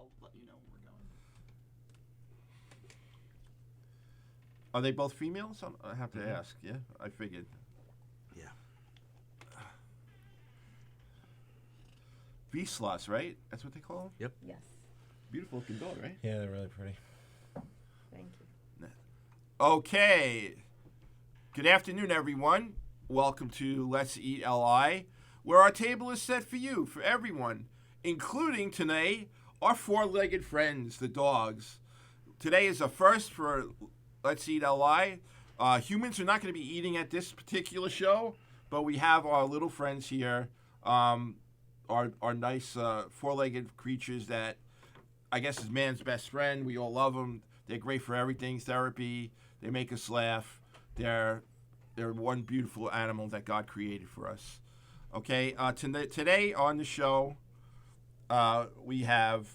I'll let you know when we're going. Are they both females? I have to ask. Yeah, I figured. Yeah. Vislas, right? That's what they call them? Yes. Beautiful looking dog, right? Yeah, they're really pretty. Thank you. Okay. Good afternoon, everyone. Welcome to Let's Eat LI, where our table is set for you, for everyone, including today our four-legged friends, the dogs. Today is a first for Let's Eat LI. Humans are not going to be eating at this particular show, but we have our little friends here, our nice four-legged creatures that I guess is man's best friend. We all love them. They're great for everything, therapy. They make us laugh. They're one beautiful animal that God created for us. Okay, today on the show, we have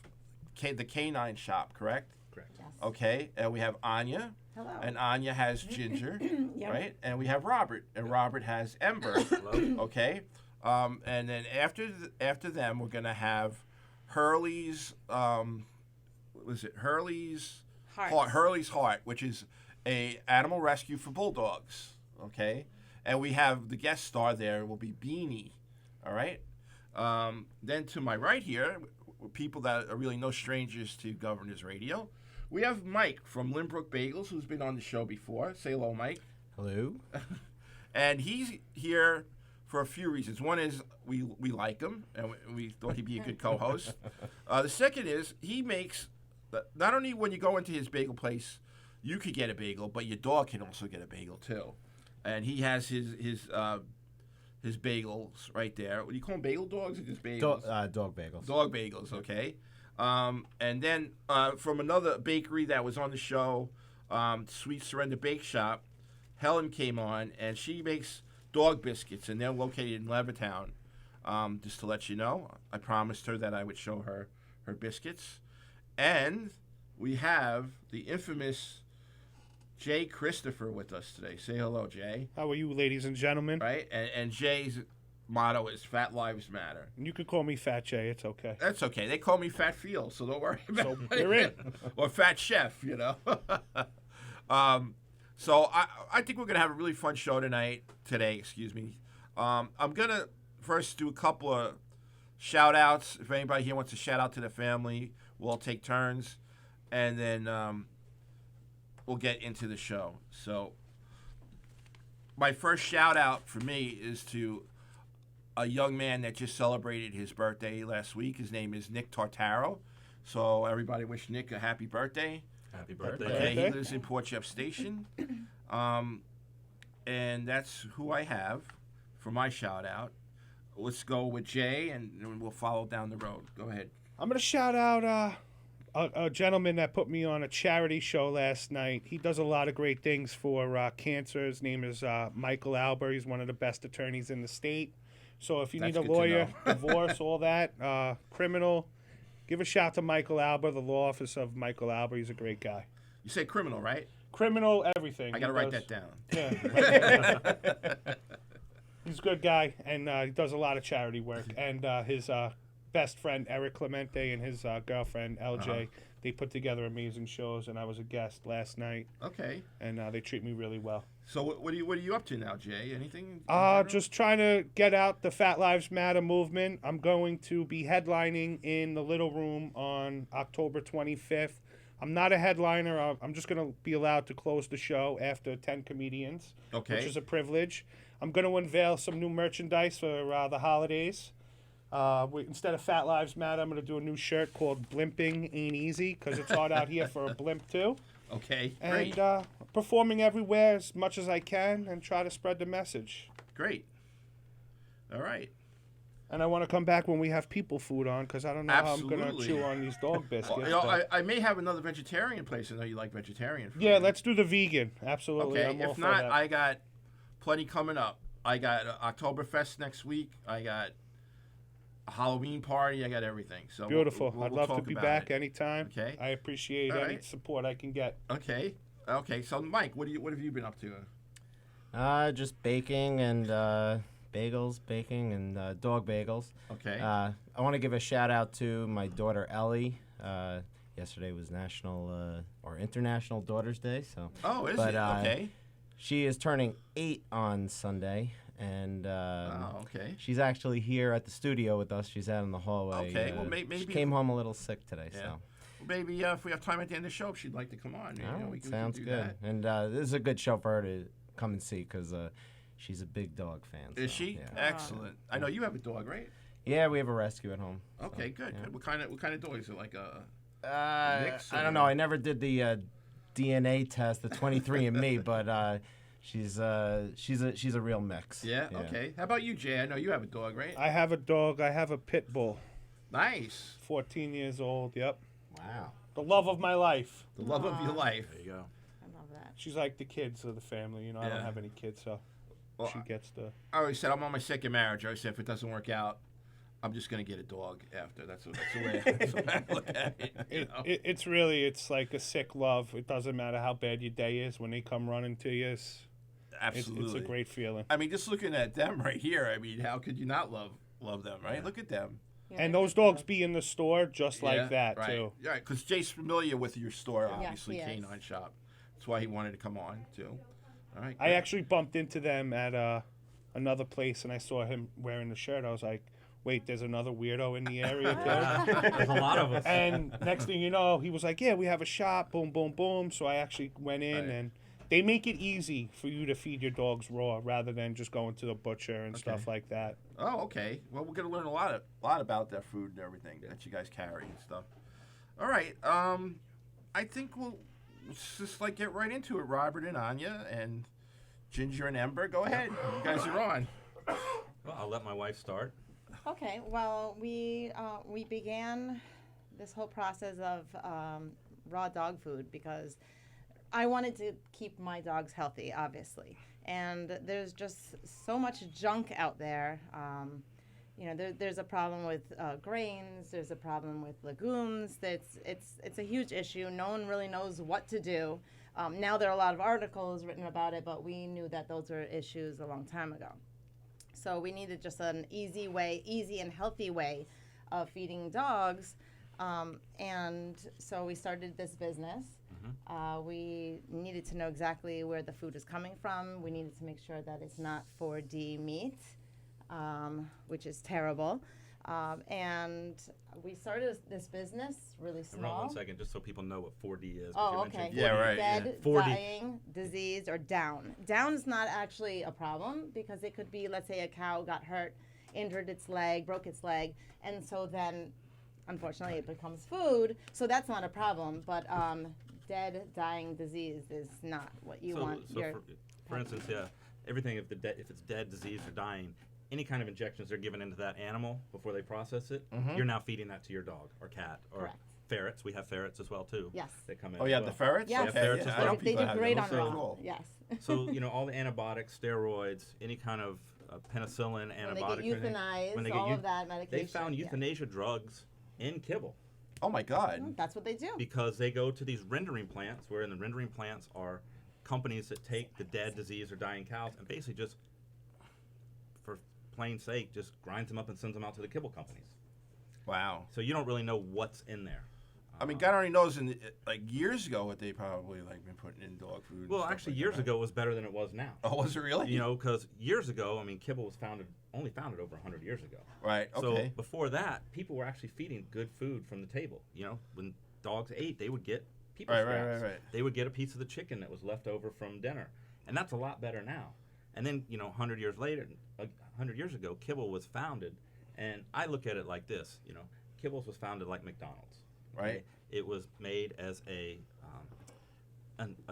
the Canine Shop, correct? Correct. Yes. Okay, and we have Anya, Hello. and Anya has Ginger, Yep. right? And we have Robert, and Robert has Ember. Hello. Okay, and then after them, we're gonna have Hurley's. Was it Hurley's Hearts. Hurley's Heart, which is a animal rescue for bulldogs. Okay, and we have the guest star there will be Beanie. All right. Then to my right here, people that are really no strangers to Governor's Radio, we have Mike from Limbrook Bagels, who's been on the show before. Say hello, Mike. Hello. And he's here for a few reasons. One is we like him, and we thought he'd be a good co-host. The second is he makes, not only when you go into his bagel place, you could get a bagel, but your dog can also get a bagel too. And he has his bagels right there. What do you call them, bagel dogs or just bagels? Dog bagels. Dog bagels, okay. And then from another bakery that was on the show, Sweet Surrender Bake Shop, Helen came on, and she makes dog biscuits, and they're located in Levittown. Just to let you know, I promised her that I would show her biscuits. And we have the infamous Jay Christopher with us today. Say hello, Jay. How are you, ladies and gentlemen? Right? And Jay's motto is Fat Lives Matter. You can call me Fat Jay. It's okay. That's okay. They call me Fat Phil, so don't worry about So it. you're in. Or Fat Chef, you know. So I think we're going to have a really fun show today. I'm going to first do a couple of shout-outs. If anybody here wants to shout out to the family, we'll take turns. And then we'll get into the show. So my first shout-out for me is to a young man that just celebrated his birthday last week. His name is Nick Tartaro. So everybody wish Nick a happy birthday. Happy birthday. Okay, he lives in Port Jeff Station. And that's who I have for my shout-out. Let's go with Jay, and then we'll follow down the road. Go ahead. I'm going to shout out a gentleman that put me on a charity show last night. He does a lot of great things for cancer. His name is Michael Alber. He's one of the best attorneys in the state. So if you That's need a good to lawyer, know. divorce, all that, criminal, give a shout to Michael Alber, the law office of Michael Alber. He's a great guy. You say criminal, right? Criminal, everything. I got to He write does- that down. Yeah. He's a good guy, and he does a lot of charity work. And his best friend, Eric Clemente, and his girlfriend, LJ, they put together amazing shows, and I was a guest last night, Okay. and they treat me really well. So what are you up to now, Jay? Anything? in general? Just trying to get out the Fat Lives Matter movement. I'm going to be headlining in the Little Room on October 25th. I'm not a headliner. I'm just going to be allowed to close the show after 10 comedians, Okay. which is a privilege. I'm going to unveil some new merchandise for the holidays. Instead of Fat Lives Matter, I'm going to do a new shirt called Blimping Ain't Easy, because it's hard out here for a blimp, too. Okay. And Great. performing everywhere as much as I can and try to spread the message. Great. All right. And I want to come back when we have people food on, because I don't know how I'm going to Absolutely. chew on these dog biscuits. Well, but- I may have another vegetarian place. I know you like vegetarian food. yeah, let's do the vegan. Absolutely. Okay. I'm all If for not, that. I got plenty coming up. I got Oktoberfest next week. I got a Halloween party. I got everything. So we'll- Beautiful. we'll I'd love to talk be about back it. anytime. Okay. I appreciate All any right. support I can get. Okay. So Mike, what have you been up to? Just baking and baking and dog bagels. Okay. I want to give a shout out to my daughter Ellie. Yesterday was National or International Daughters Day, so. Oh, is But, it? Okay. She is turning 8 on Sunday, and Oh, okay. she's actually here at the studio with us. She's out in the hallway. Okay, well, maybe she came home a little sick today, Yeah. so. Maybe if we have time at the end of the show, if she'd like to come on. We can Sounds do good. that. And this is a good show for her to come and see because she's a big dog fan. Is so, she? Yeah. Excellent. I know you have a dog, right? Yeah, we have a rescue at home. so, Okay, good. yeah. Good. What kind of dog is it? Like a mix? I don't know. I never did the DNA test, the 23andMe, but she's a real mix. Yeah. Okay. How about you, Jay? I know you have a dog, right? I have a dog. I have a pit bull. Nice. 14 years old. Yep. Wow. The love of my life. The love of your life. There you go. I love that. She's like the kids of the family. You know, I Yeah. don't have any kids, so Well, she gets the. I always said I'm on my second marriage. I always said if it doesn't work out, I'm just gonna get a dog after. That's the way I look at it. You know? It's like a sick love. It doesn't matter how bad your day is. When they come running to you, it's Absolutely. a great feeling. I mean, just looking at them right here. I mean, how could you not love them, right? Look at them. Yeah, And they're those good dogs be in the store just like that right. too. Yeah, because Jay's familiar with your store, Yeah, obviously, he is. Canine Shop. That's why he wanted to come on too. All right. I good. actually bumped into them at another place, and I saw him wearing the shirt. I was like, "Wait, there's another weirdo in the area too." There's a lot of us. And next thing you know, he was like, "Yeah, we have a shop." Boom, boom, boom. So I actually went in, Right. and they make it easy for you to feed your dogs raw rather than just going to the butcher and stuff like that. Oh, okay. Well, we're gonna learn a lot about that food and everything that you guys carry and stuff. All right. I think let's just like get right into it. Robert and Anya and Ginger and Ember, go ahead. You guys are on. Well, I'll let my wife start. Okay, well, we began this whole process of raw dog food because I wanted to keep my dogs healthy, obviously. And there's just so much junk out there. There's a problem with grains. There's a problem with legumes. It's a huge issue. No one really knows what to do. Now there are a lot of articles written about it, but we knew that those were issues a long time ago. So we needed just an easy and healthy way of feeding dogs. And so we started this business. We needed to know exactly where the food is coming from. We needed to make sure that it's not 4D meat, which is terrible. And we started this business really Hold on small. 1 second, just so people know what 4D is. 'cause Oh, you okay. mentioned Yeah, 4D. right. Dead, 4D. dying, diseased, or down. Down is not actually a problem because it could be, let's say, a cow got hurt, injured its leg, broke its leg, and so then, unfortunately, it becomes food. So that's not a problem. But dead, dying, diseased is not what you want. So for instance, yeah, everything if it's dead, diseased, or dying, any kind of injections they're given into that animal before they process it, you're now feeding that to your dog or cat or Correct. ferrets. We have ferrets as well too. Yes. They come in. Oh, as you have well. the ferrets? Yes. Yeah, ferrets yeah. as I know well. They people do have great them. on Those are raw. cool. Yes. So all the antibiotics, steroids, any kind of penicillin, When they antibiotics, get euthanized, when they all get of that medication. they found yeah. euthanasia drugs in kibble. Oh my God. That's what they do. Because they go to these rendering plants, where in the rendering plants are companies that take the dead, diseased, or dying cows and basically just, for plain sake, just grinds them up and sends them out to the kibble companies. Wow. So you don't really know what's in there. I mean, God only knows like years ago what they probably like been putting in dog food. and Well, stuff actually, like years that. ago it was better than it was now. Oh, was it really? You know, because years ago, I mean, kibble was only founded over 100 years ago. Right. So Okay. before that, people were actually feeding good food from the table. You know, when dogs ate, they would get people scraps. Right. They would get a piece of the chicken that was left over from dinner, and that's a lot better now. And then 100 years later, 100 years ago, kibble was founded, and I look at it like this. Kibbles was founded like McDonald's. Right. It was made as a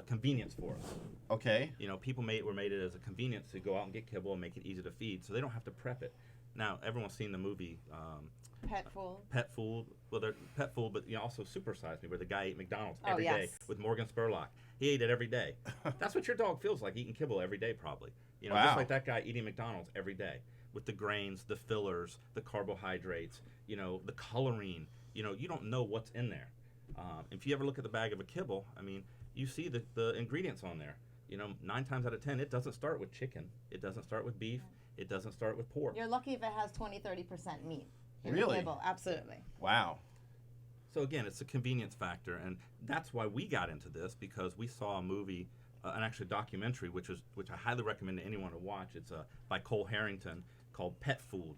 convenience for us. Okay. People were made it as a convenience to go out and get kibble and make it easy to feed, so they don't have to prep it. Now, everyone's seen the movie Pet food. Pet Food. Well, they're Pet Food, but also Super Size Me, where the guy ate McDonald's Oh, every day yes. with Morgan Spurlock. He ate it every day. That's what your dog feels like, eating kibble every day, probably. Wow. Just like that guy eating McDonald's every day with the grains, the fillers, the carbohydrates, the coloring. You don't know what's in there. If you ever look at the bag of a kibble, I mean, you see the ingredients on there. 9 times out of 10, it doesn't start with chicken. It doesn't start with beef. It doesn't start with pork. You're lucky if it has 20-30% meat. In Really? The kibble. Absolutely. Wow. So again, it's a convenience factor, and that's why we got into this, because we saw a movie, an actual documentary, which I highly recommend to anyone to watch. It's by Cole Harrington, called Pet Food.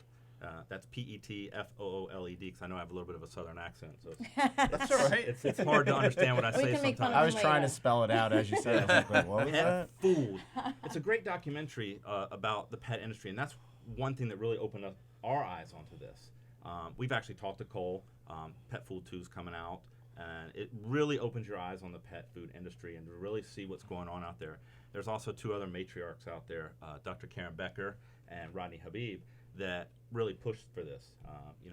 That's PETFOOLED, because I know I have a little bit of a southern accent, so That's all right. it's hard to understand what I We say can make fun sometimes. of I was him trying to later. spell it out as you said. I was like, wait, what was Pet that? food. It's a great documentary about the pet industry, and that's one thing that really opened up our eyes onto this. We've actually talked to Cole. Pet Food 2 is coming out, and it really opens your eyes on the pet food industry and to really see what's going on out there. There's also two other matriarchs out there, Dr. Karen Becker and Rodney Habib, that really pushed for this.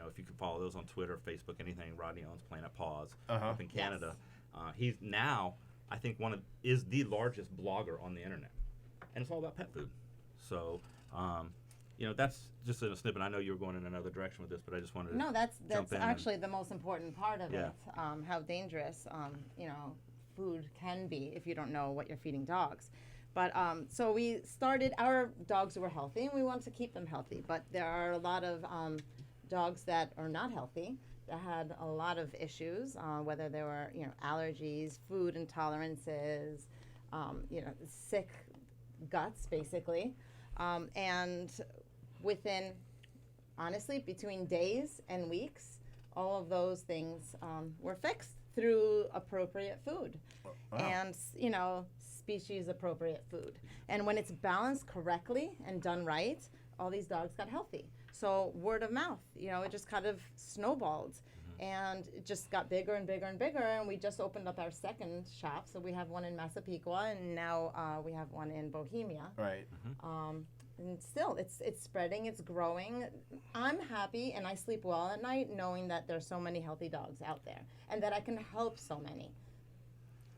If you can follow those on Twitter, Facebook, anything. Rodney owns Planet Paws up in Canada. He's now, I think, is the largest blogger on the internet, and it's all about pet food. So, that's just in a snippet. I know you were going in another direction with this, but I just wanted to No, that's jump in actually the most important part of Yeah. it. How dangerous food can be if you don't know what you're feeding dogs. But so we started. Our dogs were healthy, and we wanted to keep them healthy. But there are a lot of dogs that are not healthy, that had a lot of issues, whether there were allergies, food intolerances, sick guts, basically, and within, honestly, between days and weeks, all of those things were fixed through appropriate food. Wow. And species appropriate food. And when it's balanced correctly and done right, all these dogs got healthy. So word of mouth, it just kind of snowballed. And it just got bigger and bigger and bigger, and we just opened up our second shop. So we have one in Massapequa, and now we have one in Bohemia. Right. And still, it's spreading, it's growing. I'm happy, and I sleep well at night knowing that there's so many healthy dogs out there, and that I can help so many.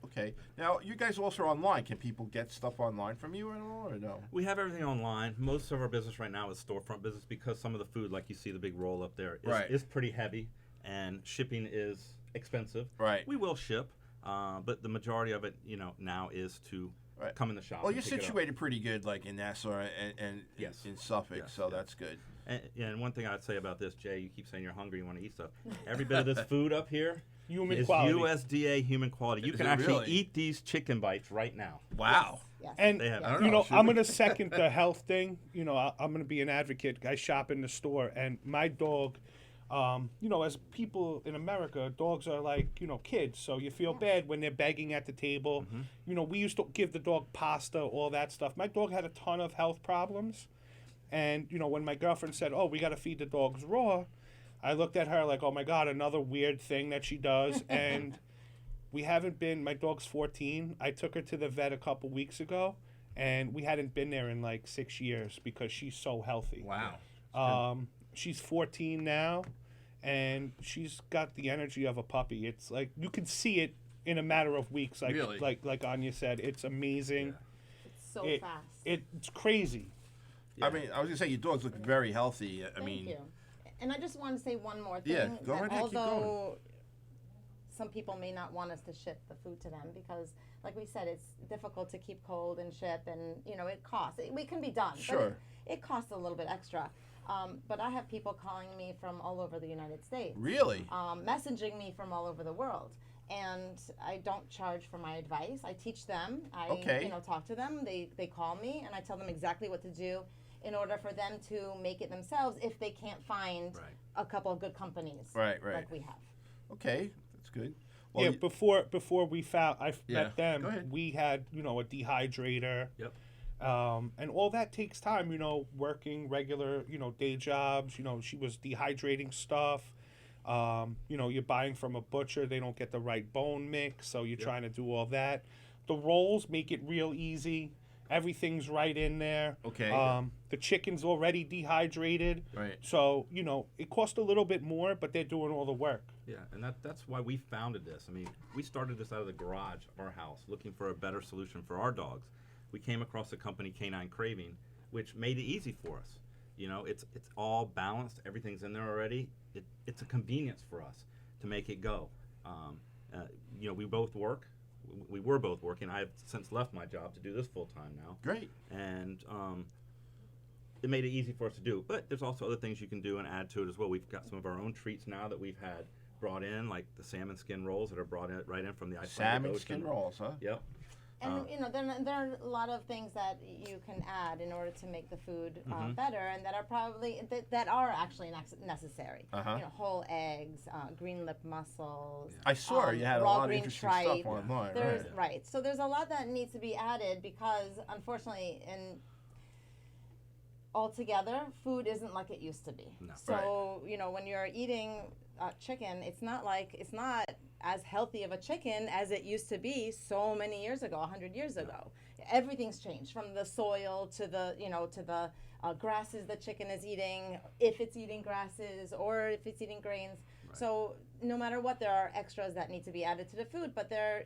Okay. Now, you guys also are online. Can people get stuff online from you at all, or no? We have everything online. Most of our business right now is storefront business, because some of the food, like you see the big roll up there, Right. is pretty heavy, and shipping is expensive. Right. We will ship, but the majority of it, now is to Right. come in the shop. Well, and you're pick it up. situated pretty good, like in Nassau and Yes. in Suffolk, Yes, so yeah. that's good. And one thing I'd say about this, Jay, you keep saying you're hungry, you want to eat stuff. Every bit of this food up here Human is quality. USDA human quality. You Is can it actually really? eat these chicken bites right now. Wow. Yes. And They have- I don't know, should I'm we? going to second the health thing. I'm going to be an advocate. I shop in the store, and my dog, as people in America, dogs are like, kids. So you feel bad when they're begging at the table. We used to give the dog pasta, all that stuff. My dog had a ton of health problems. And, when my girlfriend said, oh, we got to feed the dogs raw, I looked at her like, oh my God, another weird thing that she does. And we haven't been, my dog's 14. I took her to the vet a couple weeks ago, and we hadn't been there in like 6 years because she's so healthy. Wow. She's 14 now, and she's got the energy of a puppy. It's like you can see it in a matter of weeks. Like Really? like Anya said, it's amazing. It's so It- fast. It's crazy. I mean, I was gonna say your dogs look very healthy. I Thank mean, you. And I just want to say one more thing. Yeah, go that right ahead, keep although some people may not want us to ship the food to them because, like we said, it's difficult to keep cold and ship, and it costs. We can be done, Sure. but it costs a little bit extra. But I have people calling me from all over the United States, really? messaging me from all over the world. And I don't charge for my advice. I teach them. I Okay. talk to them. They call me, and I tell them exactly what to do in order for them to make it themselves if they can't find Right. a couple of good companies Right. like we have. Okay, that's good. Yeah, you- before we found Yeah, met them, go ahead. we had a dehydrator. Yep. And all that takes time, working regular, day jobs. She was dehydrating stuff. You're buying from a butcher, they don't get the right bone mix, so you're trying to do all that. The rolls make it real easy. Everything's right in there. Okay. The chicken's already dehydrated. Right. So, it costs a little bit more, but they're doing all the work. Yeah, and that's why we founded this. I mean, we started this out of the garage of our house, looking for a better solution for our dogs. We came across the company Canine Craving, which made it easy for us. It's all balanced. Everything's in there already. It's a convenience for us to make it go. We both work. We were both working. I have since left my job to do this full time now. Great. And it made it easy for us to do. But there's also other things you can do and add to it as well. We've got some of our own treats now that we've had brought in, like the salmon skin rolls that are brought in right in from the Icelandic Salmon Ocean. skin rolls, huh? Yep. And there are a lot of things that you can add in order to make the food better, and that are probably that are actually necessary. Uh-huh. Whole eggs, green lip mussels. I saw you had a raw lot of green interesting tripe. stuff online, There's right? right. So there's a lot that needs to be added because, unfortunately, altogether, food isn't like it used to be. No. So when you're eating chicken, it's not as healthy of a chicken as it used to be so many years ago, 100 years ago. Everything's changed, from the soil to the grasses the chicken is eating, if it's eating grasses or if it's eating grains. Right. So no matter what, there are extras that need to be added to the food, but they're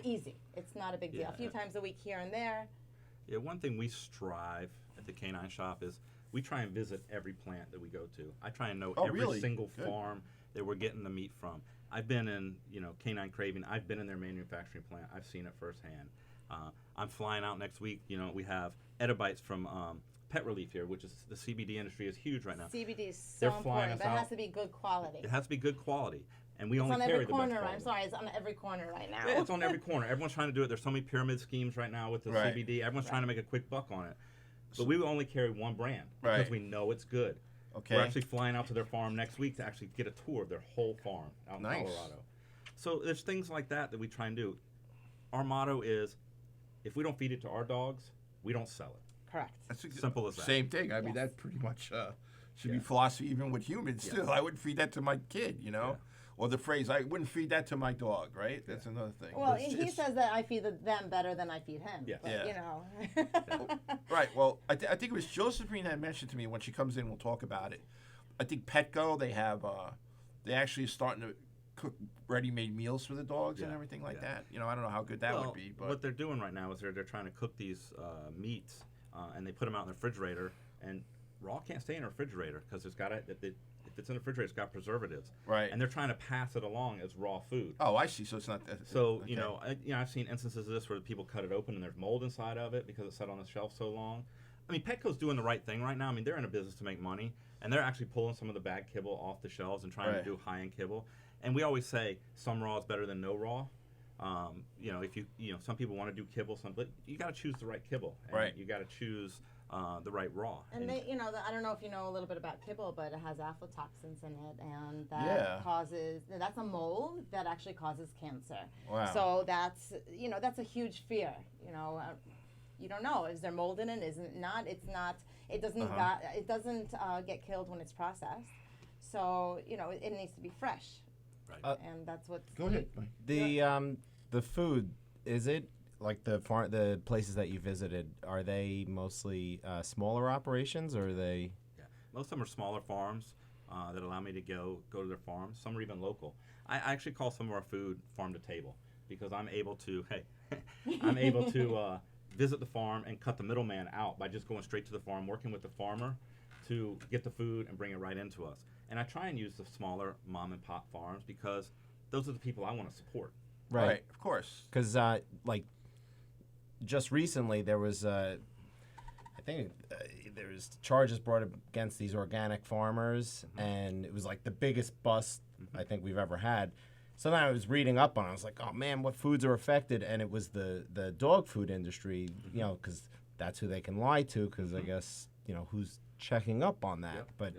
easy. It's not a big deal. Yeah. A few times a week here and there. Yeah, one thing we strive at the Canine Shop is we try and visit every plant that we go to. I try and know every really? single Good. farm that we're getting the meat from. I've been in, Canine Craving. I've been in their manufacturing plant. I've seen it firsthand. I'm flying out next week. We have Edibites from Pet Relief here, which is the CBD industry is huge right now. CBD is so They're flying important, us but it out. has to be good quality. It has to be good quality, and we It's only on carry every the best corner. quality. I'm sorry, it's on every corner right now. Yeah, it's on every corner. Everyone's trying to do it. There's so many pyramid schemes right now with the Right. CBD. Everyone's trying to make a quick buck on it. But we will only carry one brand because Right. we know it's good. Okay. We're actually flying out to their farm next week to actually get a tour of their whole farm out Nice. in Colorado. So there's things like that we try and do. Our motto is, if we don't feed it to our dogs, we don't sell it. Correct. That's Simple as that. Same thing. I mean, Yes. that pretty much should be Yeah. philosophy even with humans Yeah. too. I wouldn't feed that to my kid, Yeah. or the phrase "I wouldn't feed that to my dog." Right? That's another thing. Well, It's- he it's- says that I feed them better than I feed him. Yes. But, Yeah. Right. Well, I think it was Josephine had mentioned to me when she comes in. We'll talk about it. I think Petco they have they actually starting to cook ready-made meals for the dogs and Yeah. everything like Yeah. that. I don't know how good that Well, would be, but what they're doing right now is they're trying to cook these meats and they put them out in the refrigerator, and raw can't stay in a refrigerator because if it's in the refrigerator, it's got preservatives. right. And they're trying to pass it along as raw food. Oh, I see. So it's not that. So okay. I've seen instances of this where people cut it open and there's mold inside of it because it's sat on the shelf so long. I mean, Petco's doing the right thing right now. I mean, they're in a business to make money, and they're actually pulling some of the bad kibble off the shelves and trying Right. to do high-end kibble. And we always say some raw is better than no raw. If some people want to do kibble, but you got to choose the right kibble. And Right. You got to choose the right raw. And they, I don't know if you know a little bit about kibble, but it has aflatoxins in it, and that Yeah. that's a mold that actually causes cancer. Wow. So that's a huge fear. You don't know, is there mold in it? Is it not? It's not. It doesn't. It doesn't get killed when it's processed. So it needs to be fresh. Right. And that's what. Go ahead. The food, is it like the places that you visited? Are they mostly smaller operations, or are they? Yeah, most of them are smaller farms that allow me to go to their farms. Some are even local. I actually call some of our food farm to table because I'm able to visit the farm and cut the middleman out by just going straight to the farm, working with the farmer to get the food and bring it right into us. And I try and use the smaller mom and pop farms because those are the people I want to support. Right. Of course. Because just recently there was I think there was charges brought against these organic farmers, and it was like the biggest bust I think we've ever had. So then I was reading up on it. I was like, oh man, what foods are affected? And it was the dog food industry, because that's who they can lie to, because I guess who's checking up on that. But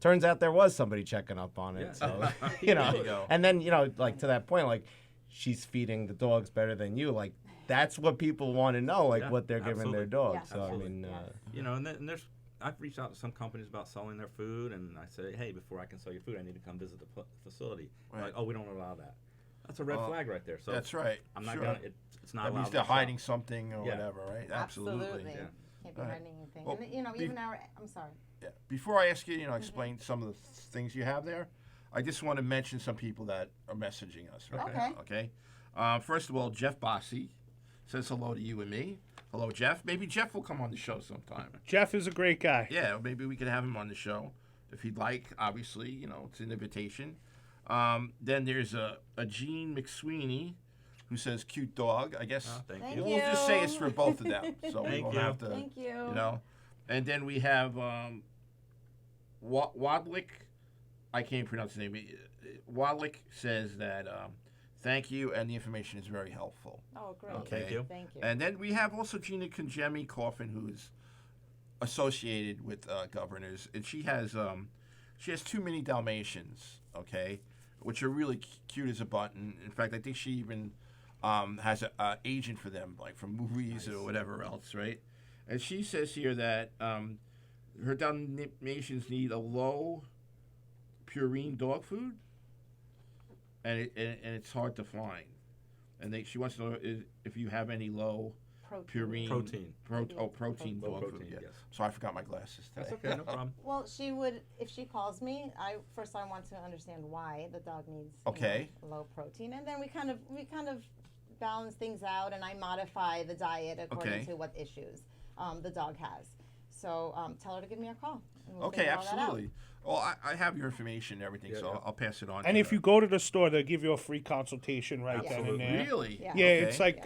turns out there was somebody checking up on it. Yeah. So There you go. and then like to that point, like she's feeding the dogs better than you. Like that's what people want to know, like Yeah, what they're giving their absolutely. dogs. Yeah. So Absolutely. I mean, Yes. And there's I've reached out to some companies about selling their food, and I say, hey, before I can sell your food, I need to come visit the facility. They're Right. like, oh, we don't allow that. That's a red flag right there. So That's right. I'm not Sure. gonna. It's not That allowed. means to they're sell. hiding something or Yeah. whatever, right? Absolutely. Yeah. Can't be Right. hiding anything. Well, And even I'm sorry. Yeah. Before I ask you, explain some of the things you have there, I just want to mention some people that are messaging us. Right Okay. now, okay. First of all, Jeff Bossy says hello to you and me. Hello, Jeff. Maybe Jeff will come on the show sometime. Jeff is a great guy. Yeah, maybe we could have him on the show if he'd like. Obviously, it's an invitation. Then there's a Gene McSweeney who says cute dog. I guess Oh, thank Thank you. we'll just say it's you. for both of them, so we Thank won't you. have to. Thank you. And then we have Wadlick. I can't pronounce his name. Wallach says that thank you, and the information is very helpful. Oh, great. Okay. Thank you. Thank you. And then we have also Gina Conjemi Coffin, who's associated with Governors, and she has 2 mini Dalmatians, okay, which are really cute as a button. In fact, I think she even has an agent for them, like from movies or whatever else, right? And she says here that her Dalmatians need a low purine dog food, and it's hard to find. And she wants to know if you have any low purine Protein. protein Low dog protein, food. Yeah. yes. So I forgot my glasses today. That's okay, no problem. Well, she would if she calls me. I want to understand why the dog needs Okay. low protein, and then we kind of balance things out, and I modify the diet according Okay. to what issues the dog has. So tell her to give me a call. And we'll Okay, figure all that out. absolutely. Well, I have your information and everything, Yeah, so yeah. I'll pass it on. And to if her. you go to the store, they'll give you a free consultation right then and Absolutely. there. Really? Yeah. Yeah, Okay. it's like,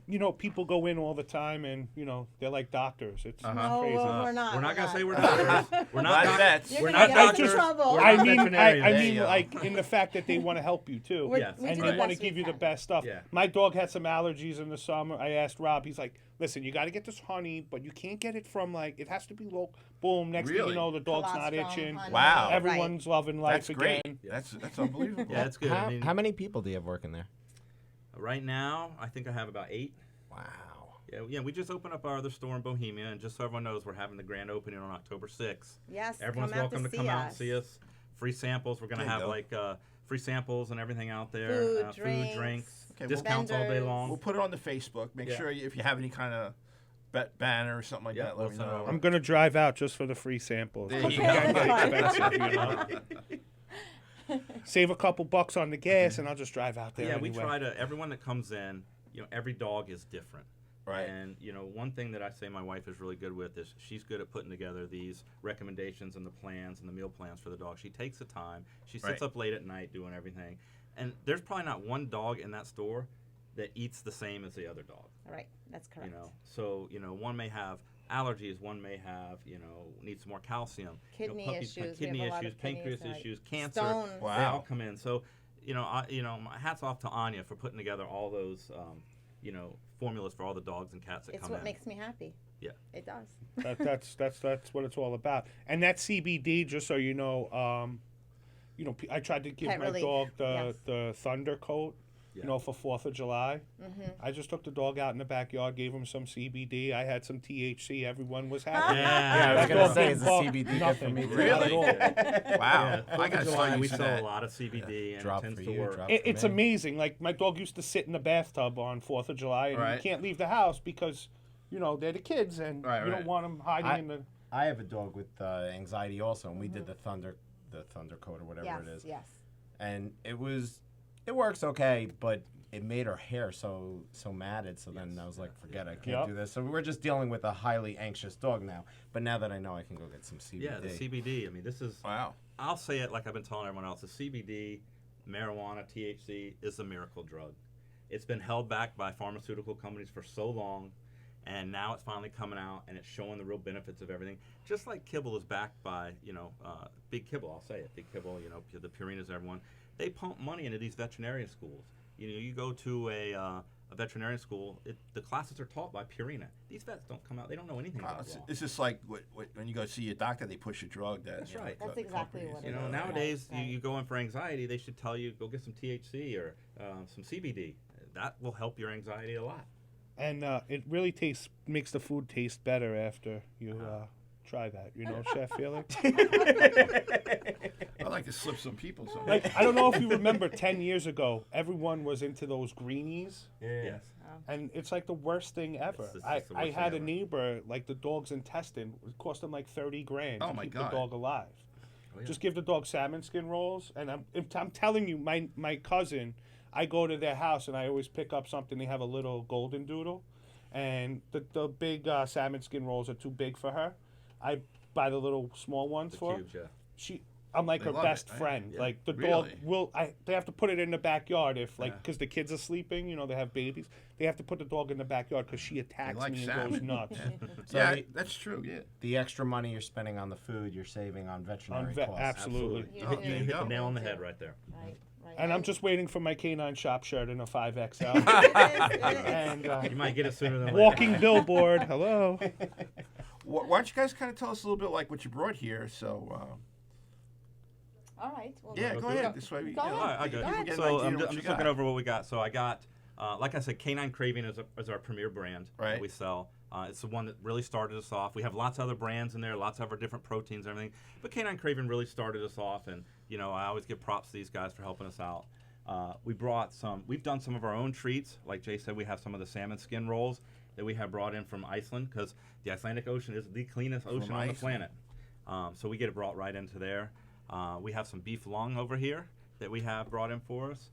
Yes. people go in all the time and, they're like doctors. It's Uh-huh. crazy. No, we're not. We're not gonna say we're not. doctors. We're Not not vets. You're We're gonna not get us in doctors. trouble. We're I not mean, veterinarians. I There mean, you go. like in the fact that they want to help you too. We're- Yes. we And do they the want to best we give you the can. best stuff. Yeah. My dog had some allergies in the summer. I asked Rob. He's like, "Listen, you got to get this honey, but you can't get it from it has to be low." Boom. Next thing Really? you know, the dog's not Colostrum, itching. honey, Wow. Everyone's loving life That's great. again. That's unbelievable. Yeah, it's good. I mean, How many people do you have working there? right now, I think I have about 8. Wow. Yeah, we just opened up our other store in Bohemia, and just so everyone knows, we're having the grand opening on October 6th. Yes, Everyone's come out welcome to see come out and us. see us. Free samples. We're going to There you have go. free samples and everything out there. Food, Food, drinks, drinks, Okay, well- discounts all day vendors. long. We'll put it on the Facebook. Make Yeah. sure if you have any kind of banner or something like Yeah, that, we'll let me send it know. over. I'm gonna drive out just for the free samples. There It you can go. get expensive, Save a couple bucks on the gas, and I'll just drive out there. Yeah, we anyway. try to. Everyone that comes in, every dog is different. Right. And one thing that I say my wife is really good with is she's good at putting together these recommendations and the plans and the meal plans for the dog. She takes the time. She sits Right. up late at night doing everything. And there's probably not one dog in that store that eats the same as the other dog. Right, that's correct. So one may have allergies, one may have needs more calcium, Kidney puppies have issues. We have kidney a lot issues, of kidneys, pancreas right. issues, cancer. Stones. They Wow. all come in. So my hats off to Anya for putting together all those formulas for all the dogs and cats that It's come what in. makes me happy. Yeah. It does. That's what it's all about. And that CBD, just so you know, I tried to give Pet my relief, dog yes. the Thunder coat, Yeah. for 4th of July. Mm-hmm. I just took the dog out in the backyard, gave him some CBD. I had some THC. Everyone was happy. Yeah, I was that gonna dog say, didn't is the bark CBD good nothing. for me? Really? Not at all. Wow. Yeah, I got to July, start we using sell that. a lot of CBD, and Drop it tends for to you, work. drop It's for me. amazing. Like my dog used to sit in the bathtub on 4th of July, and Right. you can't leave the house because, they're the kids, and Right, you right. don't want them hiding in the. I have a dog with anxiety also, and we did the thunder coat or whatever Yes, it is, yes. and it works okay, but it made her hair so matted. So then Yes. I was like, forget it, I can't Yep. do this. So we're just dealing with a highly anxious dog now. But now that I know, I can go get some CBD. Yeah, the CBD. I mean, this is. Wow. I'll say it like I've been telling everyone else. The CBD, marijuana, THC is a miracle drug. It's been held back by pharmaceutical companies for so long, and now it's finally coming out, and it's showing the real benefits of everything. Just like Kibble is backed by, Big Kibble. I'll say it, Big Kibble. The Purinas, everyone. They pump money into these veterinarian schools. You go to a veterinarian school, the classes are taught by Purina. These vets don't come out; they don't know anything about law. It's just like when you go see your doctor, they push a drug. That's right. That's the exactly companies, what You it know, is. nowadays Right. you go in for anxiety, they should tell you go get some THC or some CBD. That will help your anxiety a lot. And it really makes the food taste better after you try that. Chef Felix. I like to slip some people something. Like I don't know if you remember 10 years ago, everyone was into those greenies, Yes. and it's like the worst thing ever. It's the I worst had thing a neighbor, like the dog's intestine, it cost him like 30 grand Oh to my keep God. the dog alive. Oh, yeah. Just give the dog salmon skin rolls, and I'm telling you, my cousin, I go to their house and I always pick up something. They have a little golden doodle, and the big salmon skin rolls are too big for her. I buy the little small ones The for her. cubes, yeah. I'm like They her love best it, right? friend. Yeah. Like the Really? dog will. They have to put it in the backyard if Yeah. because the kids are sleeping. They have babies. They have to put the dog in the backyard because she attacks like me and salmon. goes nuts. So Yeah, the, that's true. Yeah. the extra money you're spending on the food, you're saving on veterinary costs. Absolutely. You Oh, hit, there you you hit go. the nail on the head right there. Right. And I'm just waiting for my canine shop shirt in a 5XL. It is. and You might get it sooner than later. walking billboard. Hello. Why don't you guys kind of tell us a little bit like what you brought here? So All right. Well, yeah, go go through ahead. it. This way we Go ahead. All right, I people got it. get an So idea I'm of just, what you looking got. over what we got. So I got, like I said, Canine Craving is our premier brand Right. that we sell. It's the one that really started us off. We have lots of other brands in there, lots of other different proteins and everything. But Canine Craving really started us off, and I always give props to these guys for helping us out. We've done some of our own treats. Like Jay said, we have some of the salmon skin rolls that we have brought in from Iceland because the Icelandic Ocean is the cleanest ocean on the Iceland. planet. So we get it brought right into there. We have some beef lung over here that we have brought in for us.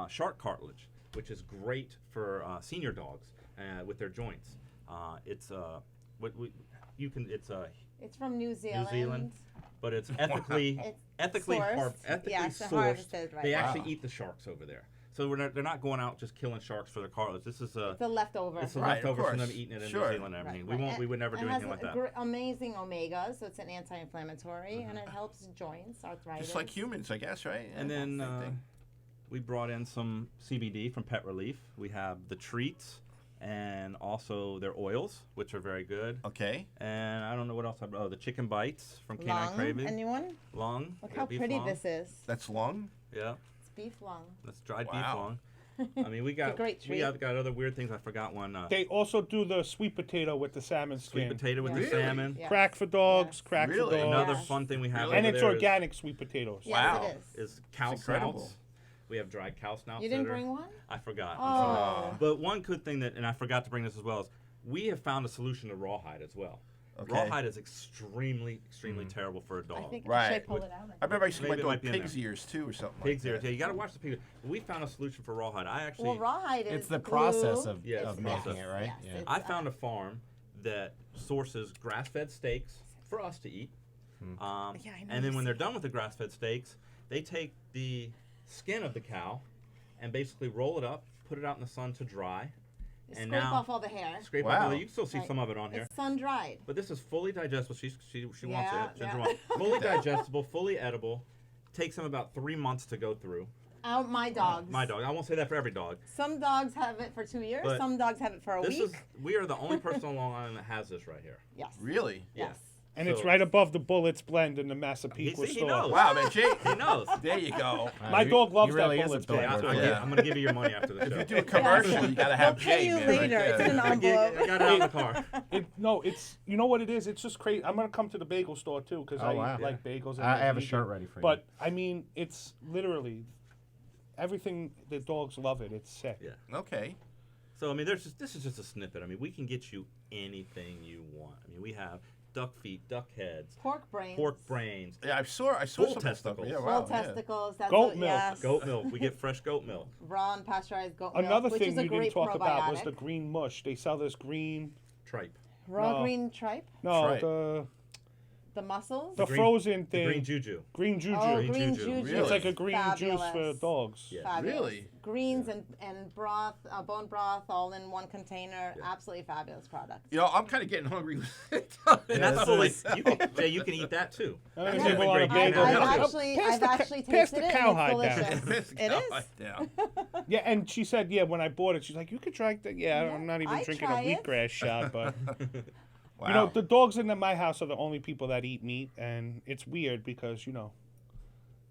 Shark cartilage, which is great for senior dogs with their joints. It's It's from New Zealand. Zealand. But it's ethically It's ethically sourced. Yes, sourced. harvested, right. They Wow. actually eat the sharks over there, so they're not going out just killing sharks for their cartilage. This is It's a leftover. it's a Right, of leftover from them course. eating it in Sure. New Zealand and everything. Right. We would never do it anything has like that. amazing omegas, so it's an anti-inflammatory, and it helps joints, arthritis. Just like humans, I guess, right? And Yeah, then same thing. we brought in some CBD from Pet Relief. We have the treats and also their oils, which are very good. Okay. And I don't know what else. The chicken bites from Canine lung. Craving. Anyone? Lung. Look yeah, how beef pretty lung. this is. That's lung. Yeah, It's beef lung. that's dried beef Wow. lung. I mean, we got great we treat. got other weird things. I forgot one. They also do the sweet potato with the salmon Sweet skin. potato with Yeah. the Really? salmon. Yes. Crack for dogs, Yes. crack Really? for dogs. Another Yes. fun thing we have Really? And over it's there organic sweet potatoes. Yes, Wow. it is. is cow incredible. snouts. We have dried cow snouts. You didn't that are- bring one? I forgot. I'm Oh. sorry. But one good thing that, and I forgot to bring this as well, is we have found a solution to rawhide as well. Okay. Rawhide is extremely terrible for a I dog. think Right. should I pull it out? I remember I used to Maybe get it my might be dog in pig's there. ears too, or something. Pig's like ears. that. Yeah, you got to watch the pig. We found a solution for rawhide. I actually, Well, rawhide is It's the glue. process of, Yeah, of it's making process. it, right? Yes, Yeah. it's- I found a farm that sources grass-fed steaks for us to eat. Yeah, I know And then you when they're done with the grass-fed steaks, they take the skin of the cow and basically roll it up, put it out in the sun to dry, You and scrape now- off all the hair. scrape Wow. off. You can still see Right. some of it on here. It's sun dried. But this is fully digestible. She wants Yeah, it. Ginger yeah. wants- Fully digestible, fully edible. Takes them about 3 months to go through. Out my dogs. My dog. I won't say that for every dog. Some dogs have it for 2 years. But Some dogs have it for a This week. we are the only person on Long Island that has this right here. Yes. Really? Yeah. Yes. And it's So- right above the Bullets blend in the Massapequa He store. knows. Wow, man, Jay. He knows. There you go. My dog loves he really that is a Bullets dog blend. Yeah, lover. Yeah. I'm gonna give you your money after the If show. you do a commercial, you gotta have We'll pay Jay. you man, later. Right It's there. in an I envelope. got it out in the car. No, it's you know what it is. It's just crazy. I'm gonna come to the bagel store too because Oh, I wow. like bagels. And I they're have a vegan. shirt ready for you. But I mean, it's literally everything. The dogs love it. It's sick. Yeah. Okay. So I mean, this is just a snippet. I mean, we can get you anything you want. I mean, we have duck feet, duck heads, Pork brains. pork brains, Yeah, I saw Bull some of that stuff. testicles. Yeah, Full wow. yeah. testicles. That's Goat what, milk. Yes. goat milk. We get fresh goat milk. Raw unpasteurized goat milk. Another which thing is a you great didn't talk about was probiotic. the green mush. They sell this green. Tripe. raw No. green tripe. No, Tripe. The mussels. the green- frozen The thing. green juju. Green juju. Oh, Green green juju. juju. Really? It's like a green juice for Fabulous. dogs. Yeah. Fabulous. Really? Greens and broth, bone broth, all in one container. Yeah. Absolutely fabulous product. You know, I'm kind of getting hungry. And Yeah, that's fully. You can, Jay, you can eat that too. I That's think been people want a great. bagel. I've Yeah. actually, Pass I've the ca- actually pass tasted the it. cowhide And down. it's delicious. It is. Yeah. Yeah, and she said, yeah, when I bought it, she's like, you could try that. Yeah, Yeah, I'm not even I drinking try a it. wheatgrass shot, but Wow. you know, the dogs in my house are the only people that eat meat, and it's weird because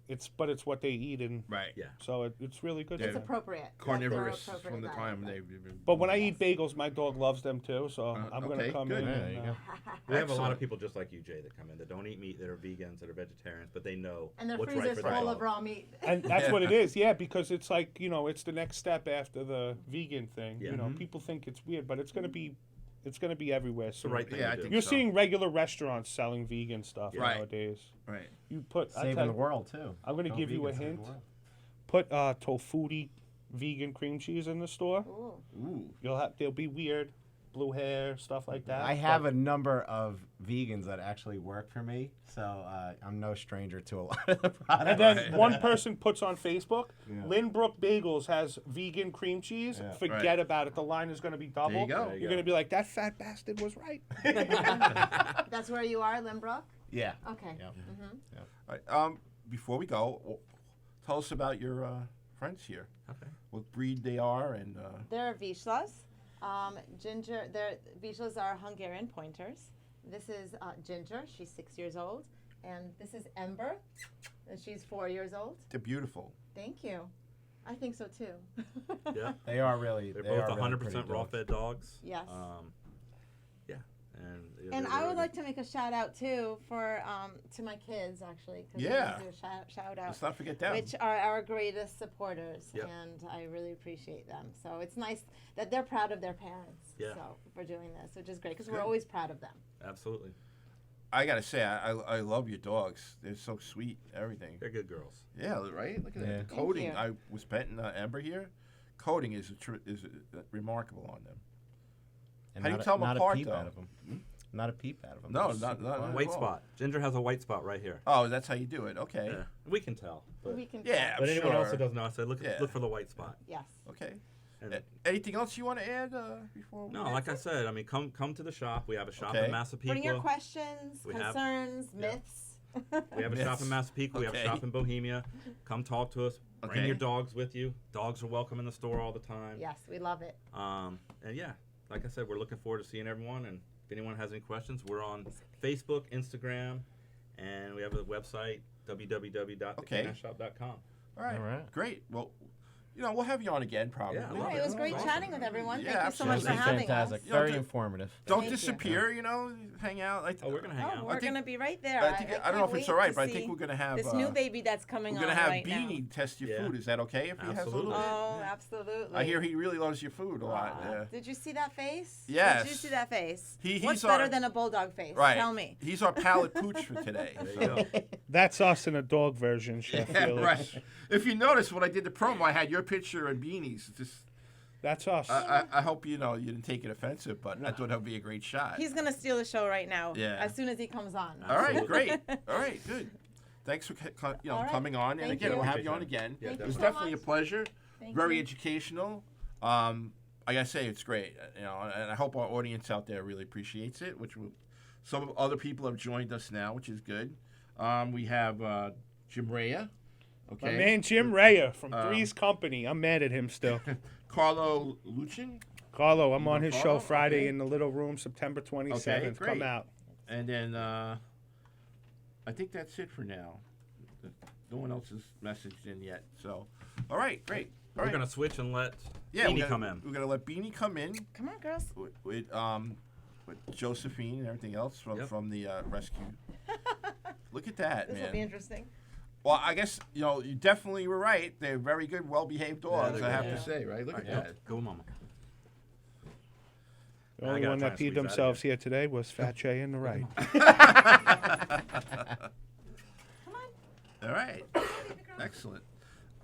it's what they eat, and right. Yeah. so it's really good. Yeah. for It's them. appropriate. Carnivorous That's their from the appropriate time diet. they. But when I eat bagels, my dog loves them too, so I'm gonna okay, come good. in. Yeah, and, there you go. We have a lot Excellent. of people just like you, Jay, that come in that don't eat meat, that are vegans, that are vegetarians, but they know And their what's freezer's right for their full dog. of raw meat. And that's Yeah. what it is, yeah, because it's like it's the next step after the vegan thing. Yeah. Mm-hmm. People think it's weird, but it's gonna be everywhere. It's the soon. right thing Yeah, I to do. think You're so. seeing regular restaurants selling vegan stuff Right. nowadays. Right. You put I Saving tell the you- world too. I'm gonna Go give you a vegan, save the hint. world. Put tofuti vegan cream cheese in the store. Ooh. Ooh. They'll be weird, blue hair, stuff like that. I have a number of vegans that actually work for me, so I'm no stranger to a lot of the products. And then one person puts on Facebook, Yeah. Lynbrook Bagels has vegan cream cheese. Yeah. Forget Right. about it. The line is going to be double. There you go. You're going to be like, that fat bastard was right. That's where you are, Lynbrook? Yeah. Okay. Yeah. All right, before we go, tell us about your friends here. Okay. What breed they are and. They're Vizslas. Vizslas are Hungarian pointers. This is Ginger. She's 6 years old. And this is Ember. And she's 4 years old. They're beautiful. Thank you. I think so too. Yeah. They are really. They're they both are really 100% pretty raw dogs. fed dogs. Yes. Yeah. And, And I would like to make a shout out too for to my kids actually. 'Cause Yeah. I want to do a shout out. Let's not forget them. Which are our greatest supporters, Yep. and I really appreciate them. So it's nice that they're proud of their parents. Yeah. So for doing this, which is great because Good. we're always proud of them. Absolutely. I gotta say, I love your dogs. They're so sweet. Everything. They're good girls. Yeah, right. Look at Yeah. that. The Thank coating. you. I was petting Ember here. Coating is remarkable on them. And How do you not a- tell 'em not apart, a peep though? out of them. Not a peep out of them. No, They're not- super not- quiet. White Oh. spot. Ginger has a white spot right here. Oh, that's how you do it. Okay. Yeah. We can tell. But, We can. Yeah, I'm but anyone sure. else that doesn't know, I said look Yeah. look for the white spot. Yes. Okay. And, Anything else you want to add before? no, like I said, I mean, come to the shop. We have a shop Okay. in Massapequa. Bring your questions, We have- concerns, yeah. myths. We have a shop in Yes. Massapequa. We have a Okay. shop in Bohemia. Come talk to us. Bring Okay. your dogs with you. Dogs are welcome in the store all the time. Yes, we love it. And yeah, like I said, we're looking forward to seeing everyone. And if anyone has any questions, we're on Facebook, Instagram, and we have a website, www.thecanineshop.com. All right. All right. Great. Well, we'll have you on again probably. Yeah, I All love right, it. it was great Awesome. chatting with everyone. Yeah, Thank you so much for absolutely. having Fantastic. us. You know, Very don't- informative. Don't Thank you. disappear. Hang out. Oh, we're going to hang Oh, out. we're think- gonna be right there. I think I don't know if it's can't all right, wait but I to think see we're gonna have this new baby that's coming we're on gonna have right now. Beanie test your Yeah. food. Is that okay if he has a little Absolutely. bit? Oh, absolutely. I hear he really loves your food a lot. Aw, Yeah. Did you see that face? Yes. Did you see that face? He's What's our- better than a bulldog face? Right. Tell me. He's our palate pooch for today. There so. you go. That's us in a dog version, Chef Yeah, Felix. right. If you notice when I did the promo, I had your picture and Beanie's. That's us. I hope you didn't take it offensive, but I thought that would be a great shot. He's gonna steal the show right now. Yeah. As soon as he comes on. All right, Absolutely. great. All right, good. Thanks for All right. coming on, and Thank again, you. we'll have you on again. Yeah, Thank It was you definitely. so definitely a much. pleasure. Thank Very you. educational. I gotta say, it's great. And I hope our audience out there really appreciates it. Some other people have joined us now, which is good. We have Jim Rea. Okay. My man Jim Raya from Um, Three's Company. I'm mad at him still. Carlo Luchin. Carlo, I'm on his Carlo? show Friday Okay. in the Little Room, September 27th. great. Come out. And then I think that's it for now. No one else has messaged in yet. So, all right, great. All We're right. going to switch and let Yeah, Beanie come in. We're gonna let Beanie come in Come on, girls. with Josephine and everything else Yep. from the rescue. Look at that, This will be man. interesting. Well, I guess you definitely were right. They're very good, well-behaved dogs. they're I have good. to say, right? Look All at right, that. go, mama. The I only gotta one try that and peed squeeze out of themselves here today was Fat Jay in the right. All right, excellent.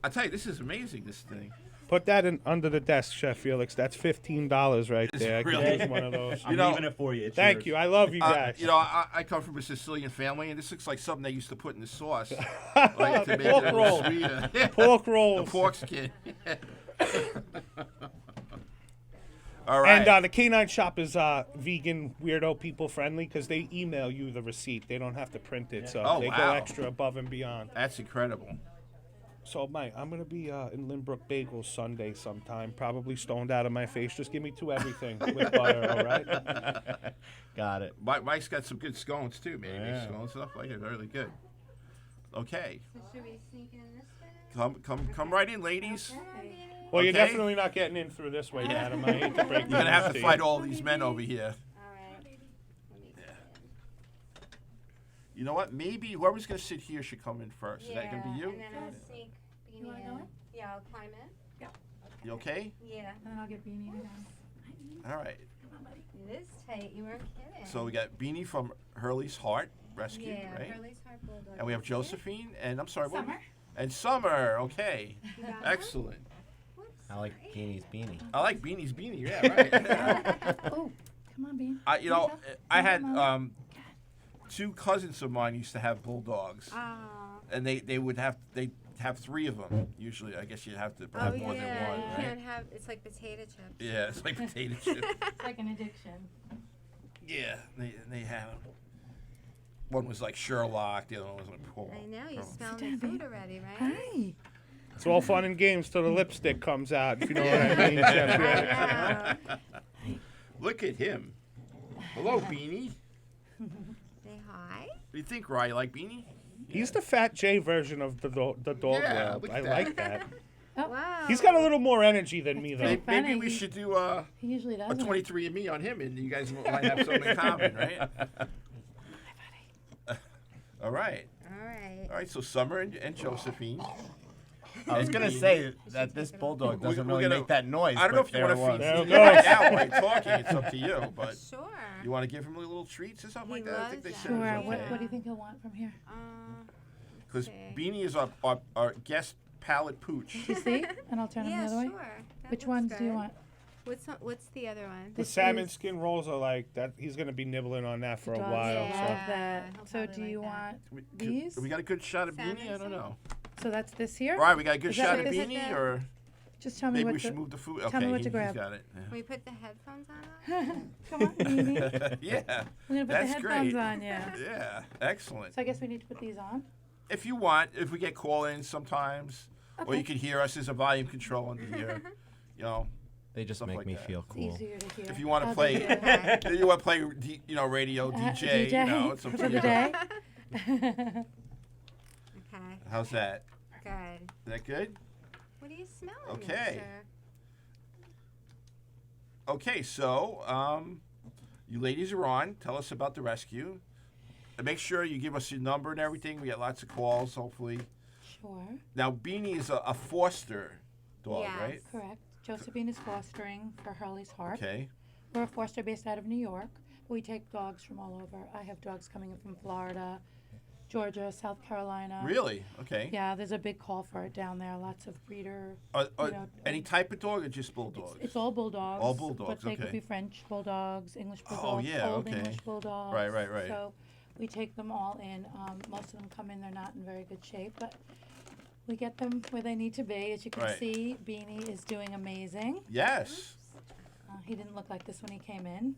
I tell you, this is amazing. This thing. Put that in under the desk, Chef Felix. That's $15 right Is there. I it can really? use one of those. I'm know- leaving it for you. It's Thank yours. you. I love you guys. I come from a Sicilian family, and this looks like something they used to put in the sauce, like to make Pork it a roll. little sweeter. Yeah. Pork The rolls. pork skin. All right. And the canine shop is vegan, weirdo, people friendly because they email you the receipt. They don't have to print it, so Oh, they go wow. extra above and beyond. That's incredible. So, Mike, I'm gonna be in Lynbrook Bagels Sunday sometime, probably stoned out of my face. Just give me two everything with butter, all right? Got it. Mike's got some good scones too, man. He makes Yeah. scones stuff like it, really good. Okay, So should we sneak in this way? come right in, ladies. Well, you're Okay. definitely not getting in through this way, madam. I hate to break You're gonna have to news fight you. all these men over here. All right. Let me get You know what? Maybe whoever's gonna sit here should come in first. in. Is that gonna be you? And then I'll sneak Beanie wanna go in. in? Yeah, I'll climb in. You okay? Yeah. And then I'll get Beanie in. All right. It is tight. You weren't kidding. So we got Beanie from Hurley's Heart Rescue, yeah, right? Hurley's Heart Bulldog. And we have That's it. Josephine, and I'm sorry, what? Summer. And Summer. Okay, You got it? excellent. Whoops, I like sorry. Beanie's beanie. I like Beanie's beanie. Yeah, right. Oh, Come on, Bean. I had Come on. two cousins of mine used to have bulldogs, Oh. and they'd have three of them usually. I guess you'd have to Oh, have more yeah. than one, You right? can't have. It's like potato chips. Yeah, it's like potato chips. It's like an addiction. Yeah, they had them. One was like Sherlock, the other one was like Paul. I know. You Pearl. smell down, the food babe. already, right? Hi. It's all fun and games till the lipstick comes out, if you know what I mean. Chef Felix. I know. Look at him. Hello, Beanie. Say hi. What do you think, Rye? You like Beanie? He's the Fat J version of the dog Yeah, world. look I at that. like that. Oh. Wow. He's got a little more energy than me, though. Pretty Maybe funny. we should do a He usually doesn't. 23andMe on him, and you guys might have something in common, right? All right. All right. All right, so Summer and Josephine. I was gonna say that this bulldog We're doesn't gonna- really make that noise. I don't know but if you there want it to was. feed There it him goes. out while you're talking. It's up to you, but Sure. you want to give him little treats or something He like that? I think loves they that. said Sure. it was What, okay. what do you think he'll want from here? Because see. Beanie is our guest palate pooch. Do you see? And I'll turn him Yeah, the other way. sure. That Which looks ones do you good. want? What's the other one? The This salmon is- skin rolls are like that. He's gonna be nibbling on that for a Dogs while. love So. that. He'll So probably do you like that. want We, these? we got a good shot of Salmon Beanie? I don't skin? know. So that's this here? All right, we got a good Is that shot what of this is? Beanie, or Just tell me maybe what we to... should move the food. tell Okay, me what to he's grab. got it. Can we put the headphones on? Come on, Beanie. Yeah, We're gonna put That's the headphones great. on, yeah. yeah, excellent. So I guess we need to put these on. If you want, if we get call-ins sometimes, or Okay. you can hear us, there's a volume control under here. You know, They just Stuff make like me that. feel It's cool. easier to hear. if you want to I'll play, do it. you want to play, radio, DJ, you know, it's up for to the you. day. Okay. How's that? Good. Is that good? What are you smelling? Okay. mister? Okay, so you ladies are on. Tell us about the rescue. And make sure you give us your number and everything. We get lots of calls, hopefully. Sure. Now, Beanie is a foster dog, Yes. right? Correct. Josephine is fostering for Hurley's Heart. Okay. We're a foster based out of New York. We take dogs from all over. I have dogs coming in from Florida, Georgia, South Carolina. Really? Okay. Yeah, there's a big call for it down there. Lots of breeder. Are You know, any type of dog or just bulldogs? It's all bulldogs. All bulldogs, But they could okay. be French bulldogs, English Oh, bulldogs, yeah, old okay. English bulldogs. Right, right, right. So we take them all in. Most of them come in, they're not in very good shape, but we get them where they need to be. As you can Right. see, Beanie is doing amazing. Yes. He didn't look like this when he came in.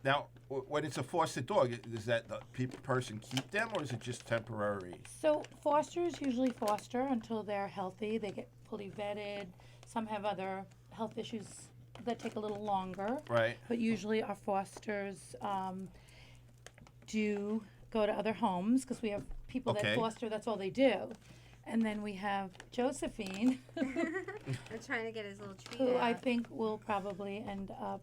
Now, when it's a foster dog, does that the person keep them, or is it just temporary? So fosters usually foster until they're healthy. They get fully vetted. Some have other health issues that take a little longer. Right. But usually our fosters do go to other homes because we have people Okay. that foster, that's all they do. And then we have Josephine, I'm trying to get his little treat who I out. think will probably end up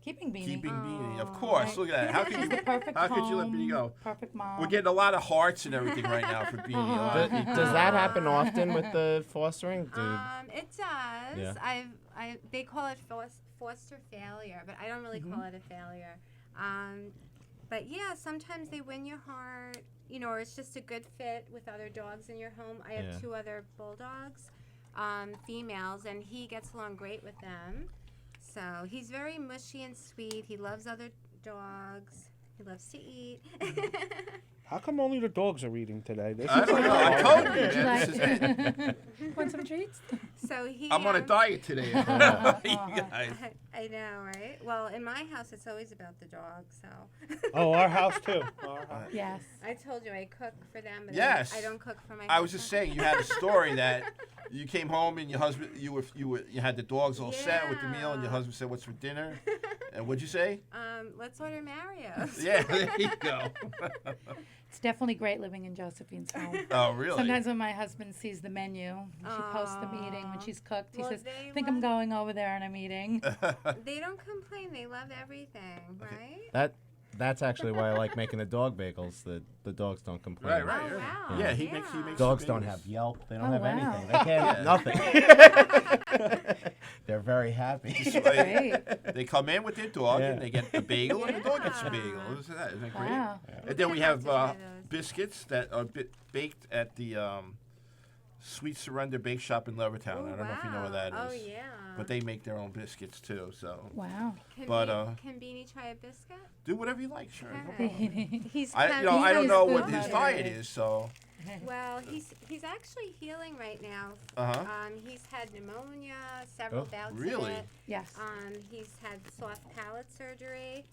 keeping Beanie. Keeping Beanie, of Aw. course. Right. Look at that. How She's could the you? perfect How could you let home, Beanie go? Perfect mom. We're getting a lot of hearts and everything right now for Beanie. A lot of people. Does that happen often with the fostering? It does. Yeah. They call it foster failure, but I don't really call it a failure. But yeah, sometimes they win your heart, or it's just a good fit with other dogs in your home. I have Yeah. 2 other bulldogs, females, and he gets along great with them. So he's very mushy and sweet. He loves other dogs. He loves to eat. How come only the dogs are eating today? This I is don't like know. a I hard told one. you. Would you Man, this is it. like want some treats? So he. I'm on a um, diet today. you guys. I know, right? Well, in my house, it's always about the dog. So. Oh, our house too. Our house. Yes. I told you I cook for them, but Yes. I don't cook for my. I was just husband. saying, you had a story that you came home and your husband, you had the dogs all set with the meal, and your Yeah. husband said, "What's for dinner?" And what'd you say? Let's order Mario's. Yeah, there you go. It's definitely great living in Josephine's home. Oh, really? Sometimes when my husband sees the menu, she posts the meeting when Aw. she's cooked. He Well, says, they I think I'm love- going over there and I'm eating. They don't complain. They love everything, right? That's actually why I like making the dog bagels. The dogs don't complain. Right, right. Oh, yeah. wow. Yeah, he makes. Dogs the don't bagels. have Yelp. They don't Oh, have wow. anything. They can't nothing. They're very happy. Great. They come in with their dog Yeah. and they get the bagel, and the dog gets a Yeah. bagel. Isn't that great? Wow. And then we gonna have have to try those. biscuits that are baked at the Sweet Surrender Bake Shop in Levittown. I don't know if you know where that is. Oh yeah. but they make their own biscuits too. So Wow. Can, But, can Beanie try a biscuit? do whatever you like, sure. No Okay. problem. He's I don't He's know good what about his it. diet is, so. Well, he's actually healing right now. Uh-huh. He's had pneumonia, several Oh, bouts really? of it. Yes. He's had soft palate surgery.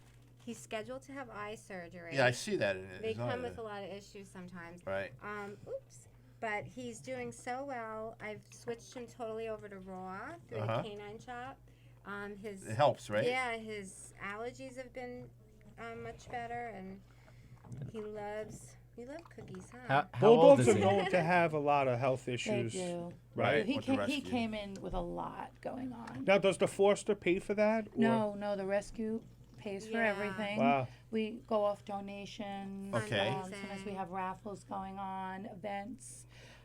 He's scheduled to have eye surgery. Yeah, I see that in it. They It's not come a- with a lot of issues sometimes. Right. Oops. But he's doing so well. I've switched him totally over to raw through Uh-huh. the canine shop. His It helps, right? Yeah, his allergies have been much better, and he loves cookies, huh? How old Bulldogs is are he? known to have a lot of health They issues. do. Right. He With the he rescue. came in with a lot going on. Now, does the foster pay for that? or- No, the rescue pays for Yeah. everything. Wow. We go off donations. Okay. Sometimes we have raffles going on, events.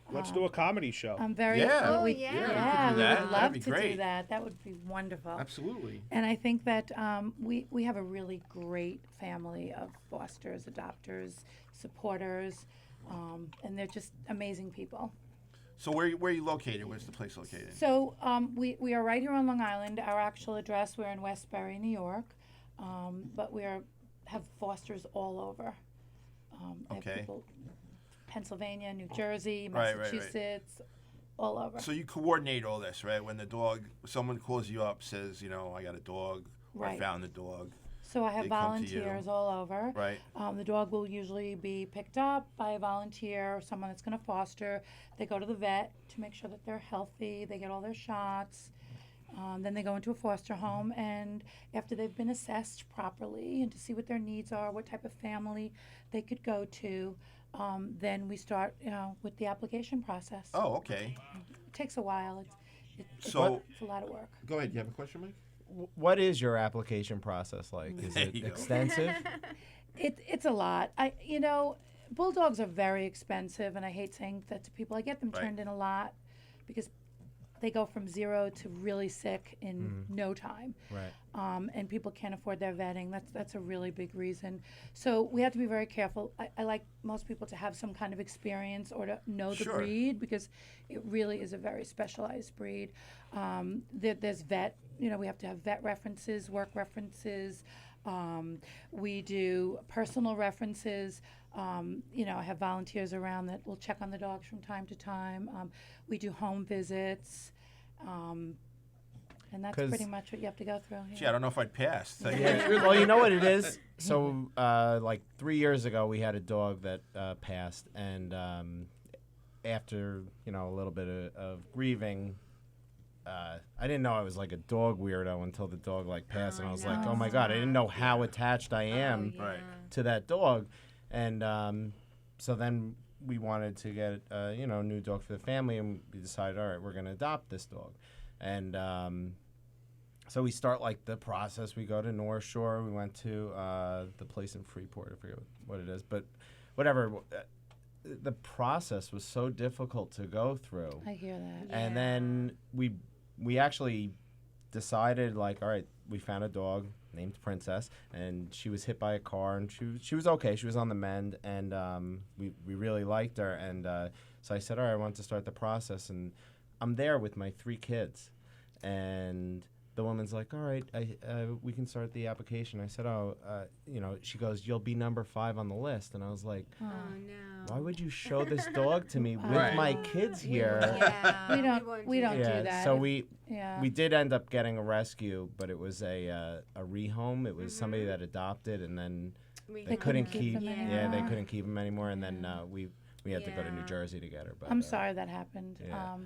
Let's do a comedy show. I'm very. Yeah. Oh, we, yeah. Yeah, we could yeah, do we that. would That'd love be to great. do that. That would be wonderful. Absolutely. And I think that we have a really great family of fosters, adopters, supporters, and they're just amazing people. So where are you located? Where's the place located? So we are right here on Long Island. Our actual address, we're in Westbury, New York, but we have fosters all over. I have Okay. people, Pennsylvania, New Jersey, Right, right. Massachusetts, all over. So you coordinate all this, right? When someone calls you up, says, I got a dog, or I Right. found a dog, So I have They come to you. volunteers all over. right? The dog will usually be picked up by a volunteer or someone that's going to foster. They go to the vet to make sure that they're healthy. They get all their shots. Then they go into a foster home, and after they've been assessed properly and to see what their needs are, what type of family they could go to, then we start, with the application process. Oh, okay. It takes a while. So- it's a lot of work. Go ahead. You have a question, Mike? What is your application process like? Is There it you go. extensive? It's a lot. Bulldogs are very expensive, and I hate saying that to people. I get them Right. turned in a lot because they go from 0 to really sick in no time. Right. And people can't afford their vetting. That's a really big reason. So we have to be very careful. I like most people to have some kind of experience or to know the Sure. breed because it really is a very specialized breed. There's vet. We have to have vet references, work references. We do personal references. I have volunteers around that will check on the dogs from time to time. We do home visits. And that's 'Cause- pretty much what you have to go through. Gee, I don't know if I'd pass. Tell you the Yeah. truth. Well, you know what it is. So, like 3 years ago, we had a dog that passed, and after a little bit of grieving, I didn't know I was like a dog weirdo until the dog passed, and I was like, oh my god, I didn't know how attached I am Oh, Right. to that dog, and so then we wanted to get a new dog for the family, and we decided, all right, we're gonna adopt this dog, and so we start the process. We go to North Shore. We went to the place in Freeport. I forget what it is, but whatever. The process was so difficult to go through, I hear that. and then we actually decided all right, we found a dog named Princess, and she was hit by a car, and she was okay. She was on the mend, and we really liked her, and so I said, all right, I want to start the process, and I'm there with my 3 kids, and the woman's like, all right, we can start the application. I said, she goes, you'll be number 5 on the list, and I was like, Oh no. why would you show this dog to me with Right. my kids here? Yeah. We don't Yeah, do that. so we Yeah. did end up getting a rescue, but it was a rehome. It was somebody that adopted, and then they couldn't keep. them Yeah, anymore. they couldn't keep him anymore, and then we had to go to New Yeah. Jersey to get her. But I'm sorry that happened. yeah.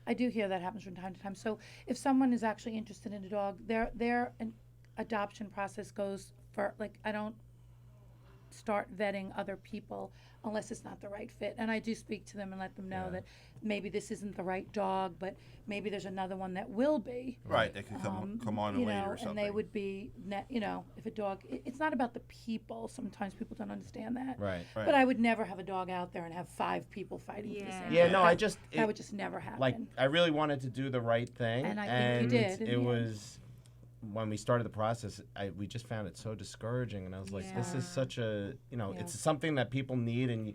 I do hear that happens from time to time. So if someone is actually interested in a dog, their adoption process goes for I don't start vetting other people unless it's not the right fit. And I do speak to them and let them know Yeah. that maybe this isn't the right dog, but maybe there's another one that will be. Right. They could come on later or something. And they would be, if a dog, it's not about the people. Sometimes people don't understand that. Right. Right. But I would never have a dog out there and have 5 people fighting for the Yeah. same Yeah, dog. no, That would just never happen. I really wanted to do the right thing, And I think you did in it the end. was when we started the process. We just found it so discouraging, and I was like, this is Yeah. such a Yeah. it's something that people need, and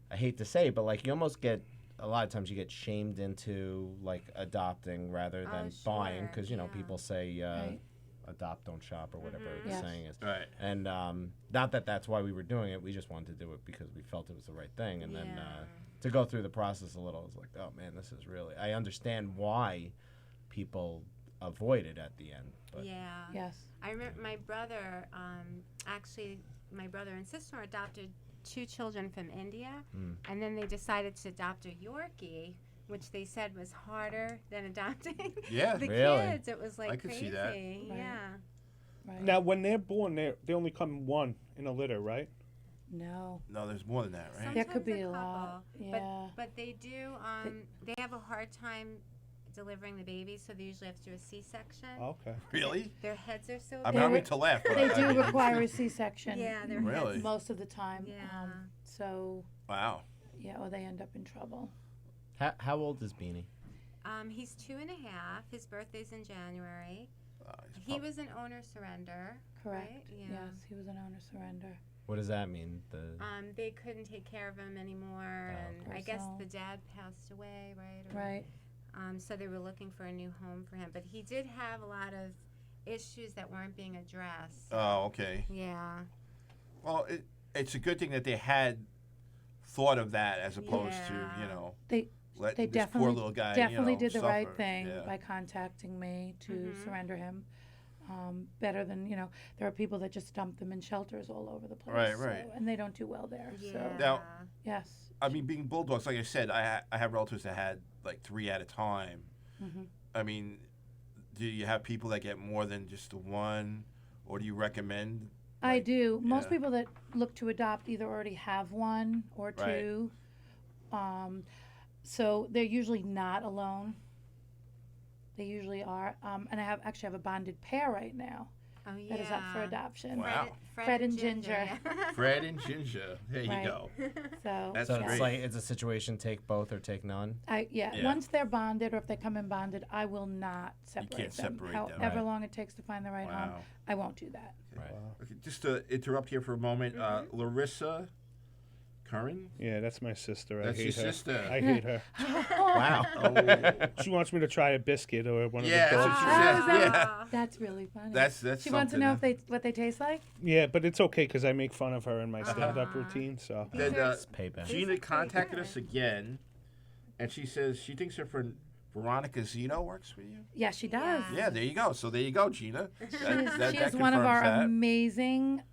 I hate to say, but you almost get a lot of times you get shamed into like adopting rather than buying sure, because you know yeah. people say Right. adopt, don't shop, or whatever the Yes. saying is. Right. And not that that's why we were doing it. We just wanted to do it because we felt it was the right thing. And then Yeah. to go through the process a little, I was like, oh man, this is really. I understand why people avoid it at the end. But Yeah. Yes. I remember my brother, actually, my brother and sister adopted 2 children from India, and then they decided to adopt a Yorkie, which they said was harder than adopting Yeah. the Really? kids. It was like I could crazy. see that. Right. Yeah. Right. Now, when they're born, they only come one in a litter, right? No. No, there's more than that, right? There could Sometimes be a lot. couple, Yeah. But they do. They have a hard time delivering the babies, so they usually have to do a C-section. Okay. Really? Their heads are so I big. mean, I don't mean to laugh, but They I do mean, require a C-section. Yeah, their Really? heads. Most of the time. Yeah. So Wow. yeah, or they end up in trouble. how old is Beanie? He's 2.5. His birthday's in January. He's He prob- was an owner surrender. Correct. Right? Yeah. Yes, he was an owner surrender. What does that mean? They couldn't take care of him anymore, Oh, and okay. I guess So- the dad passed away, right? Or- Right. So they were looking for a new home for him, but he did have a lot of issues that weren't being addressed. Oh, okay. Yeah. Well, it's a good thing that they had thought of that as opposed to, Yeah. you know, They let they this poor definitely little guy, definitely you know, did the right suffer. thing Yeah. by contacting me to Mhm. surrender him. Better than there are people that just dump them in shelters all over the place. Right, right. And they don't do well there. Yeah. So Now- yes. I mean, being bulldogs, like I said, I have relatives that had like 3 at a time. hmm I mean, do you have people that get more than just the one, or do you recommend? I Like, do. Most yeah. people that look to adopt either already have one or Right. two. So they're usually not alone. They usually are. And I actually have a bonded pair right now Oh yeah. that is up for adoption. Wow. Fred and Ginger. yeah. Fred and Ginger. There Right. you go. So That's So great. it's like it's a situation: take both or take none. Yeah. once they're bonded or if they come in bonded, I will not separate can't them. separate them. However Right. long it takes to find the right home, Wow. I won't do that. Right. Okay, just to interrupt here for a moment, Larissa Curran. Yeah, that's my sister. That's I your hate her. sister. I hate her. Wow. Oh. She wants me to try a biscuit or one Yeah, of the that's dogs. what she said. Oh, Yeah. That's really funny. That's she wants to something. know if what they taste like. Yeah, but it's okay because I make fun of her in my stand-up Aw. routine. So Then, It's payback. Gina are contacted pretty us again, and she says she thinks her friend Veronica Zeno works for you. Yeah, she does. Yeah, there you go. So there you go, Gina. She is one of our confirms that. amazing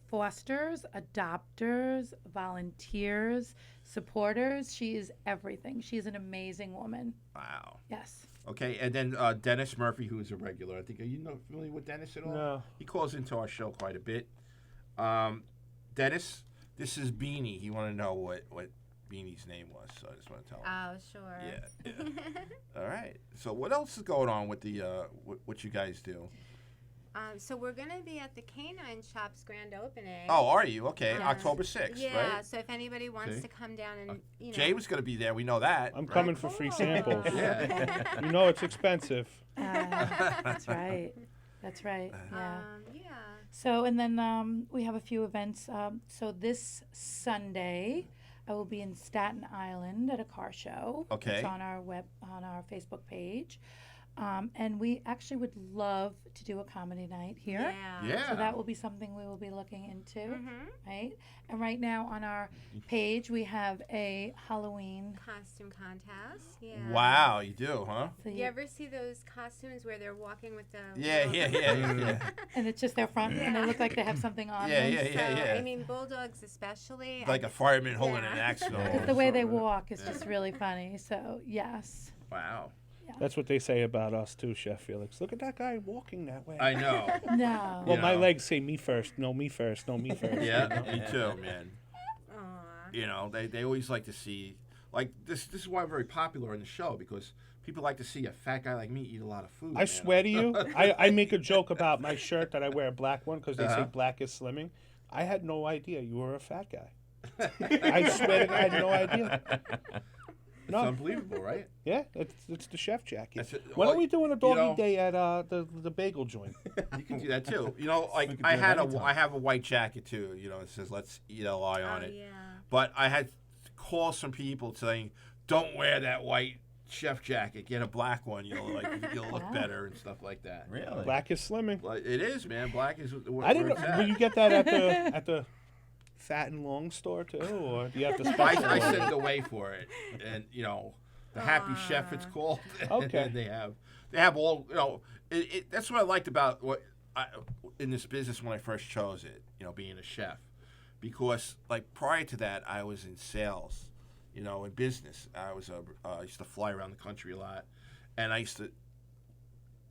fosters, adopters, volunteers, supporters. She is everything. She is an amazing woman. Wow. Yes. Okay, and then Dennis Murphy, who's a regular. I think, are you not familiar with Dennis at all? No. He calls into our show quite a bit. Dennis, this is Beanie. He wanted to know what Beanie's name was, so I just want to tell him. Oh sure. Yeah, yeah. All right. So what else is going on with the what you guys do? So we're gonna be at the Canine Shop's grand opening. Oh, are you? Okay, Yeah. October 6th, Yeah. right? So if anybody wants See? to come down and Jay was going to be there. We know that. I'm right? coming for free samples. Yeah. You know it's expensive. That's right. That's right. Yeah. Yeah. So, and then we have a few events. So this Sunday, I will be in Staten Island at a car show. Okay. It's on our our Facebook page. And we actually would love to do a comedy night here. Yeah. Yeah. So that will be something we will be looking into, Mhm. right? And right now on our page, we have a Halloween. Costume contest. Yeah. Wow, you do, huh? So You ever see those costumes where they're walking with the? Yeah, little- yeah. and it's just their front, and they look like they have something on Yeah, them. yeah, yeah, So, yeah. I mean, bulldogs especially. Like a fireman holding Yeah. an axe. or Because the way they something. walk is Yeah. just really funny. So yes. Wow. That's what they say about us too, Chef Felix. Look at that guy walking that way. I know. No. Well, You my know. legs say me first. No, me first. No, me first. Yeah, me too, man. Aw. You know, they always like to see, like, this is why I'm very popular in the show, because people like to see a fat guy like me eat a lot of food. I man. swear to you, I make a joke about my shirt that I wear a black one because they say Uh-huh. black is slimming. I had no idea you were a fat guy. I swear to God, I had no idea. It's No, unbelievable, right? yeah, it's the chef jacket. That's it. When Well, are we doing a you doggy know- day at the bagel joint? You can do that too. You know, like could I do it had anytime. I have a white jacket too. You know, it says "Let's Eat LI" on Oh, it. yeah. But I had calls from people saying, don't wear that white chef jacket. Get a black one. You'll look better and stuff like that. Really? Black is slimming. Like, it is, man. Black is. I didn't know. Will you get that at the Fat and Long store too, or do you have to special I order? send away for it, and the Happy Chef it's called. Okay. And they have all that's what I liked about in this business when I first chose it. Being a chef, because like prior to that I was in sales. In business, I used to fly around the country a lot, and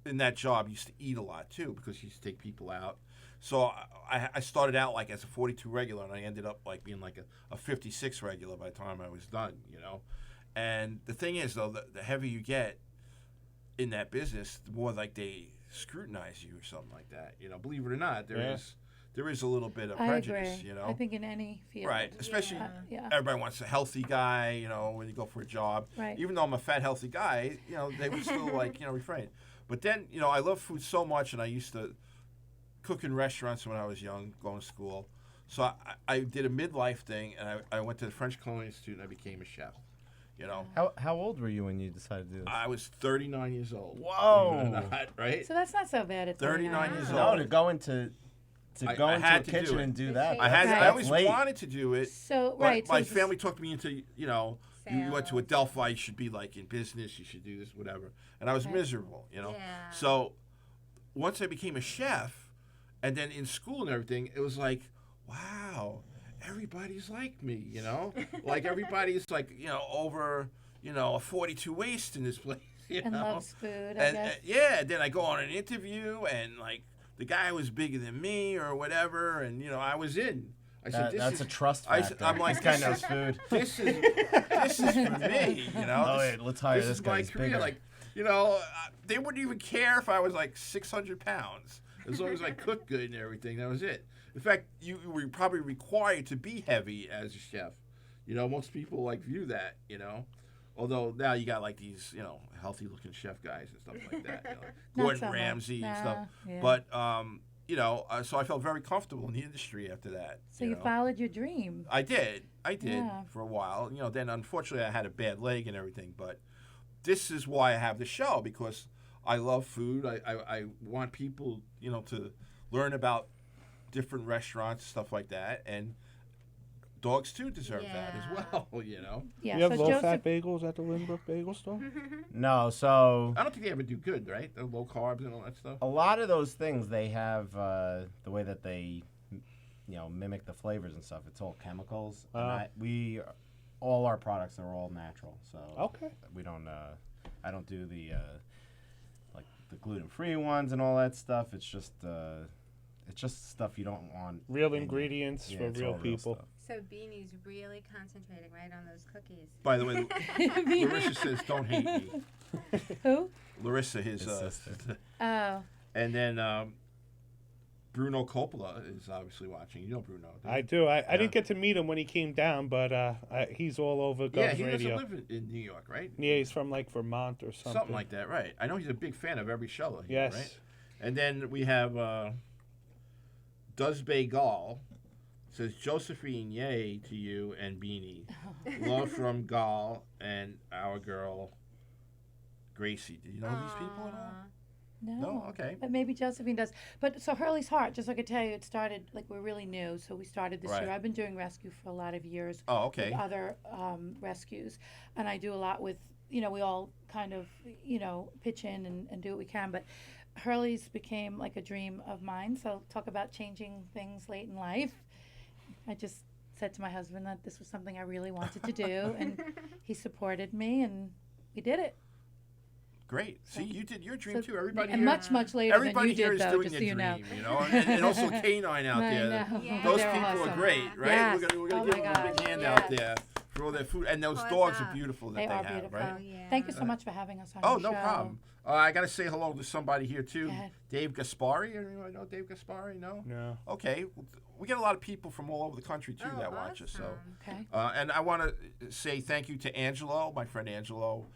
in that job, used to eat a lot too because you used to take people out. So I started out like as a 42 regular, and I ended up like being like a 56 regular by the time I was done. And the thing is though, the heavier you get in that business, the more like they scrutinize you or something like that. Believe it or not, there is a little bit of prejudice. I agree. I think in any field. Right, especially Yeah. everybody wants a healthy guy, when you go for a job. Right. Even though I'm a fat, healthy guy, they would still refrain. But then, I love food so much, and I used to cook in restaurants when I was young, going to school. So I did a midlife thing, and I went to the French Culinary Institute, and I became a chef. How old were you when you decided to do this? I was 39 years old. Whoa. Believe it or not, right? So that's not so bad at 39 years No, old. to go into I a had to do kitchen it. and do that. I Okay. always Late. wanted to do it. So But right. my so family took me into, you went to Sales. Adelphi, you should be like in business, you should do this, whatever. And I was Okay. miserable, Yeah. So once I became a chef, and then in school and everything, it was like, wow, everybody's like me, like everybody's like, over, a 42 waist in this place, and loves food. I and guess. yeah, then I go on an interview, and like the guy was bigger than me or whatever, and I was in. I said, That's a trust I factor. I'm like, this guy this knows is- food. This is for me, Oh, wait, let's hire this this is guy. my He's career. bigger. Like, they wouldn't even care if I was like 600 pounds. As long as I cooked good and everything, that was it. In fact, you were probably required to be heavy as a chef. Most people like view that, Although now you got like these, healthy looking chef guys and stuff like that. Not Gordon so much. Ramsay and stuff. Yeah. But, so I felt very comfortable in the industry after that. So you followed your dream. I did Yeah. for a while. Then unfortunately I had a bad leg and everything. But this is why I have the show, because I love food. I want people, to learn about different restaurants, stuff like that. And dogs too deserve that as Yeah. well, Yeah. You have so low-fat Joseph, bagels at the Lindbrook Bagel Store? No, so I don't think they ever do good, right? The low carbs and all that stuff. a lot of those things they have the way that they, mimic the flavors and stuff. It's all chemicals. And all our products are all natural. So Okay. we don't. I don't do the like the gluten-free ones and all that stuff. It's just stuff you don't want. Real in- ingredients yeah, for it's real all people. stuff. So Beanie's really concentrating right on those cookies. By the way, Larissa says, "Don't hate me." who? Larissa, his His sister. Oh, and then Bruno Coppola is obviously watching. You know Bruno. don't you? I do. I didn't get to meet him when he came down, but he's all over Yeah, Gov's he Radio. doesn't live in New York, right? Yeah, he's from like Vermont or something. Something like that, right? I know he's a big fan of every show. Here, Yes. Right? And then we have Does Gal says Josephine, yay to you and Beanie. Love from Gal and our girl Gracie. Do you know these people at all? no. No? Okay. But maybe Josephine does. But so Hurley's Heart, just so I could tell you, it started, like, we're really new. So we started this Right. year. I've been doing rescue for a lot of years. Oh, okay. With other rescues. And I do a lot with, we all kind of, pitch in and do what we can. But Hurley's became like a dream of mine. So talk about changing things late in life. I just said to my husband that this was something I really wanted to do. And he supported me, and we did it. Great. See, you did your dream So- too. Everybody and here, much later everybody than you here did, is though, doing just their so you dream, know. and also Canine out I there. know. Yeah. Those They're people awesome. are great, right? Yes. We're gonna Oh give my them a big gosh. hand Yes. out there for all their food, and those Paws dogs are up. beautiful that They they are have, beautiful. right? Oh, yeah. Thank you so much for having us on Oh, your no show. problem. I got to say hello to somebody here too. Go ahead. Dave Gaspari. Anyone know Dave Gaspari? No. No. Okay. We get a lot of people from all over the country too Oh, that watch us. So, awesome. Okay. and I want to say thank you to Angelo, my friend Angelo.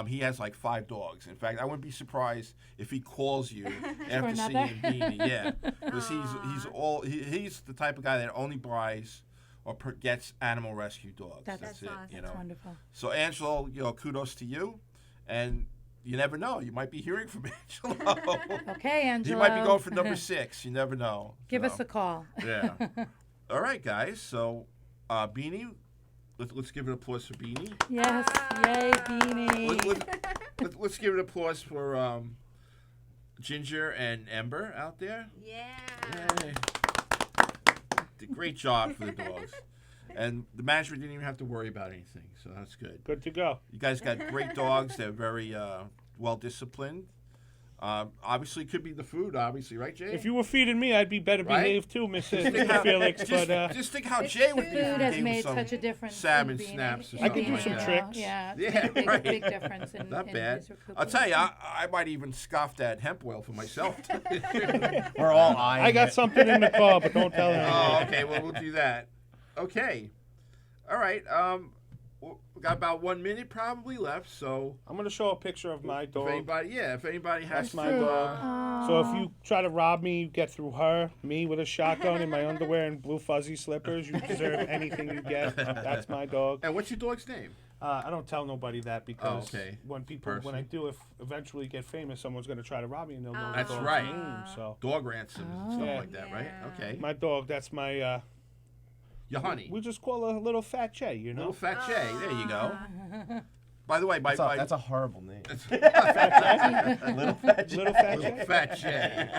He has like 5 dogs. In fact, I wouldn't be surprised if he calls you after another? seeing Beanie. Yeah, because he's the type of guy that only buys or gets animal rescue dogs. That's That's it. awesome. You That's know. wonderful. So Angelo, kudos to you, and you never know. You might be hearing from Angelo. Okay, He Angelo. might be going for number 6. You never know. Give So, us a call. Yeah. All right, guys. So, Beanie, let's give an applause for Beanie. Yes, yay, Beanie. Let's give an applause for Ginger and Ember out there. Yeah. Yay. Did a great job for the dogs. And the management didn't even have to worry about anything, so that's good. Good to go. You guys got great dogs. They're very well disciplined. Obviously, it could be the food, obviously, right, Jay? If you were feeding me, I'd be better Right? behaved too, Mr. Felix. just, But just think how Jay would be. Food if has he gave made some such a difference. salmon in Beanie. snaps or I could something do some like tricks. Yeah, Yeah, it's made a right. big difference in, Not in bad. his recuperation. I'll tell you, I might even scoff that hemp oil for myself. We're all eyeing I got it. something in the car, but don't tell anyone. Oh, okay. Well, we'll do that. Okay. All right. We got about 1 minute probably left. So I'm gonna show a picture of my if dog. anybody has That's my to, dog. So if you try to rob me, you get through her, me with a shotgun in my underwear and blue fuzzy slippers. You deserve anything you get. That's my dog. and what's your dog's name? I don't tell nobody that because okay. when I do eventually get famous, someone's gonna try to rob me and they'll know the That's dog's right. name. So Dog ransom and stuff Yeah. like that, right? Yeah. Okay. my dog, that's my. Your honey. We just call her Little Fat Jay, you know. Little Fat Jay. There you go. By the way, That's a horrible name. Little Fat Little Jay. Fat Jay.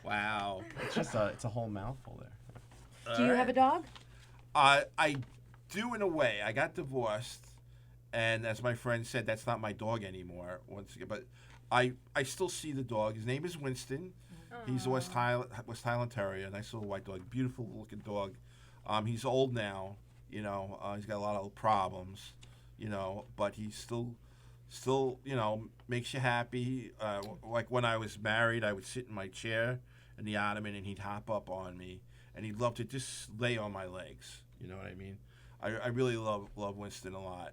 Wow. It's a whole mouthful there. Do you have a dog? I do in a way. I got divorced, and as my friend said, that's not my dog anymore. Once again, but I still see the dog. His name is Winston. He's a West Highland Terrier, nice little white dog, beautiful looking dog. He's old now, he's got a lot of problems, but he's still, makes you happy. Like when I was married, I would sit in my chair in the ottoman and he'd hop up on me and he'd love to just lay on my legs. You know what I mean? I really love Winston a lot.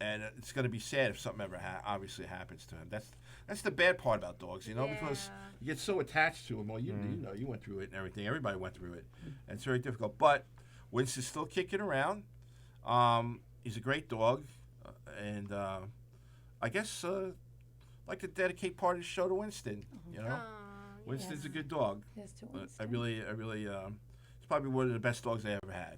And it's going to be sad if something ever obviously happens to him. That's the bad part about dogs, because you get so attached to them. Well, you went through it and everything. Everybody went through it, and it's very difficult. But Winston's still kicking around. He's a great dog, and I guess I'd like to dedicate part of the show to Winston. Winston's yes. a good dog. Yes, to I Winston. really, it's probably one of the best dogs I ever had.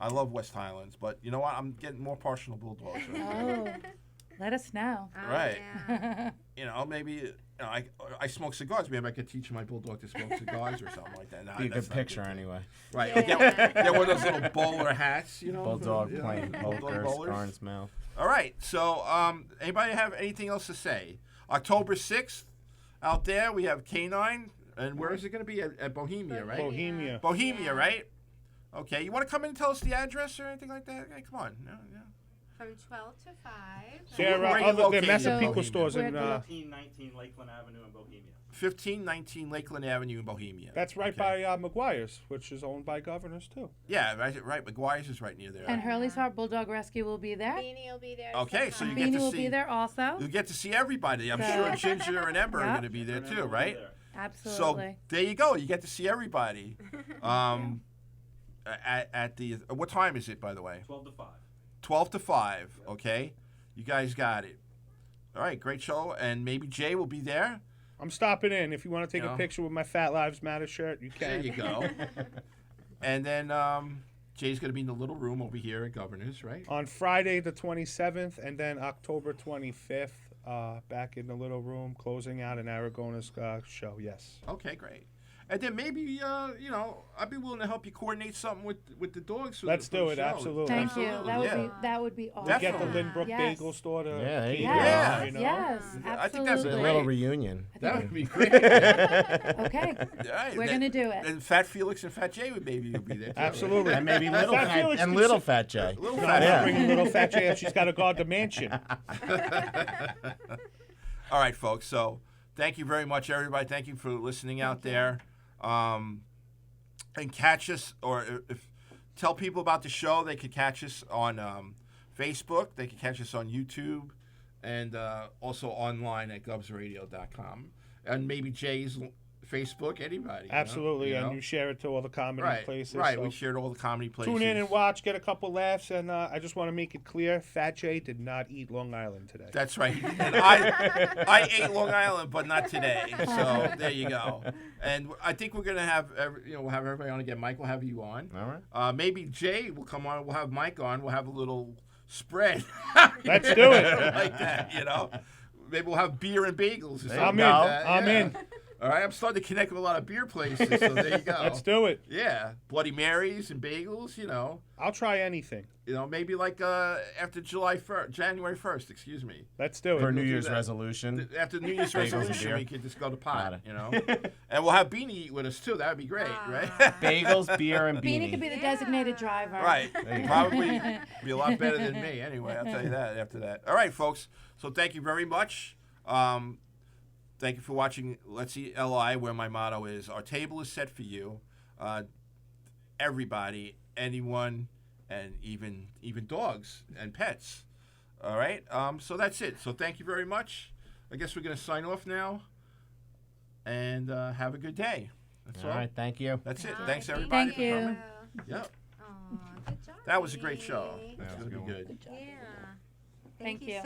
I love West Highlands, but you know what? I'm getting more partial to bulldogs. Oh, let us know. Right. Yeah. Maybe I smoke cigars. Maybe I could teach my bulldog to smoke cigars or something like that. No, Be a that's good not picture thing. anyway. Right. Yeah. Get one of those little bowler hats, Bulldog Yeah. playing Bulldog poker, bowlers. scar in his mouth. All right. So, anybody have anything else to say? October 6th, out there, we have Canine. And where is it going to be? At Bohemia, right? Bohemia. Bohemia, Yeah. right? Okay. You want to come in and tell us the address or anything like that? Hey, come on. Yeah. From 12 to 5. They're where are you they're located in Massapequa Bohemia? stores in. Where the- 1519 Lakeland Avenue in Bohemia. 1519 Lakeland Avenue in Bohemia. That's right Okay. by McGuire's, which is owned by Governors too. Yeah, right. McGuire's is right near there. And Hurley's Heart Bulldog Rescue will be there. Beanie will be there. Okay, to so say you hi. get Beanie to will see- be there also. You get to see everybody. I'm So- sure Ginger and Ember are Yep. going to be there too, right? Absolutely. So there you go. You get to see everybody. At the what time is it, by the way? 12 to 5. 12 to 5. Okay, you guys got it. All right, great show, and maybe Jay will be there. I'm stopping in. If you want to take Yeah. a picture with my Fat Lives Matter shirt, you There can. you go. And then Jay's going to be in the little room over here at Governor's, right? On Friday the 27th and then October 25th, back in the little room, closing out an Aragona's show. Yes. Okay, great. And then maybe I'd be willing to help you coordinate something with the dogs. For Let's the do show. it, absolutely. Thank you. Absolutely, That would be awesome. We get the Definitely. Lindbrook Yes. Bagel store to Yeah, there you keep go. it, Yeah. you know? Yes, I think that's It's a absolutely. little reunion. That would be great. Okay, Right, we're gonna do it. And Fat Felix and Fat Jay would maybe be there too. Absolutely. And maybe little Fat fat, Felix and can little sit- fat Jay. Little No, I'm Fat not Yeah. bringing little Fat Jay up. She's got to guard the mansion. All right, folks. So thank you very much, everybody. Thank you for listening out there. And catch us, or if tell people about the show. They could catch us on Facebook. They could catch us on YouTube, and also online at gubsradio.com. And maybe Jay's Facebook, anybody. Absolutely, you know? and you share it to all the comedy Right, places. right. so We shared all the comedy places. tune in and watch, get a couple laughs, and I just want to make it clear: Fat Jay did not eat Long Island today. That's right. And I ate Long Island, but not today. So there you go. And I think we're gonna have we'll have everybody on again. Mike will have you on. All right. Maybe Jay will come on. We'll have Mike on. We'll have a little spread. Let's do it. Like that, Maybe we'll have beer and bagels or something. I'm in. like that. I'm Yeah. in. All right, I'm starting to connect with a lot of beer places, so there you go. Let's do it. Yeah, Bloody Marys and bagels, I'll try anything. maybe like after January 1st, excuse me. Let's do For it. New do Year's that. resolution. After New Year's Bagels and resolution, beer. we could just go to pot, Got And we'll have Beanie eat with us too. That would be great, right? Bagels, beer, and Beanie could beanie. be the Yeah. designated driver. Right. There you go. Probably be a lot better than me anyway, I'll tell you that after that. All right, folks. So thank you very much. Thank you for watching Let's Eat LI, where my motto is, our table is set for you. Everybody, anyone, and even dogs and pets. All right? So that's it. So thank you very much. I guess we're going to sign off now. And have a good day. That's all. All right. Thank you. That's it. Hi, Thanks, thank everybody, Thank for you. coming. Yep. Aw, good job. That was a great show. Amy. That's That going was to a be good one. good. Yeah. Thank you.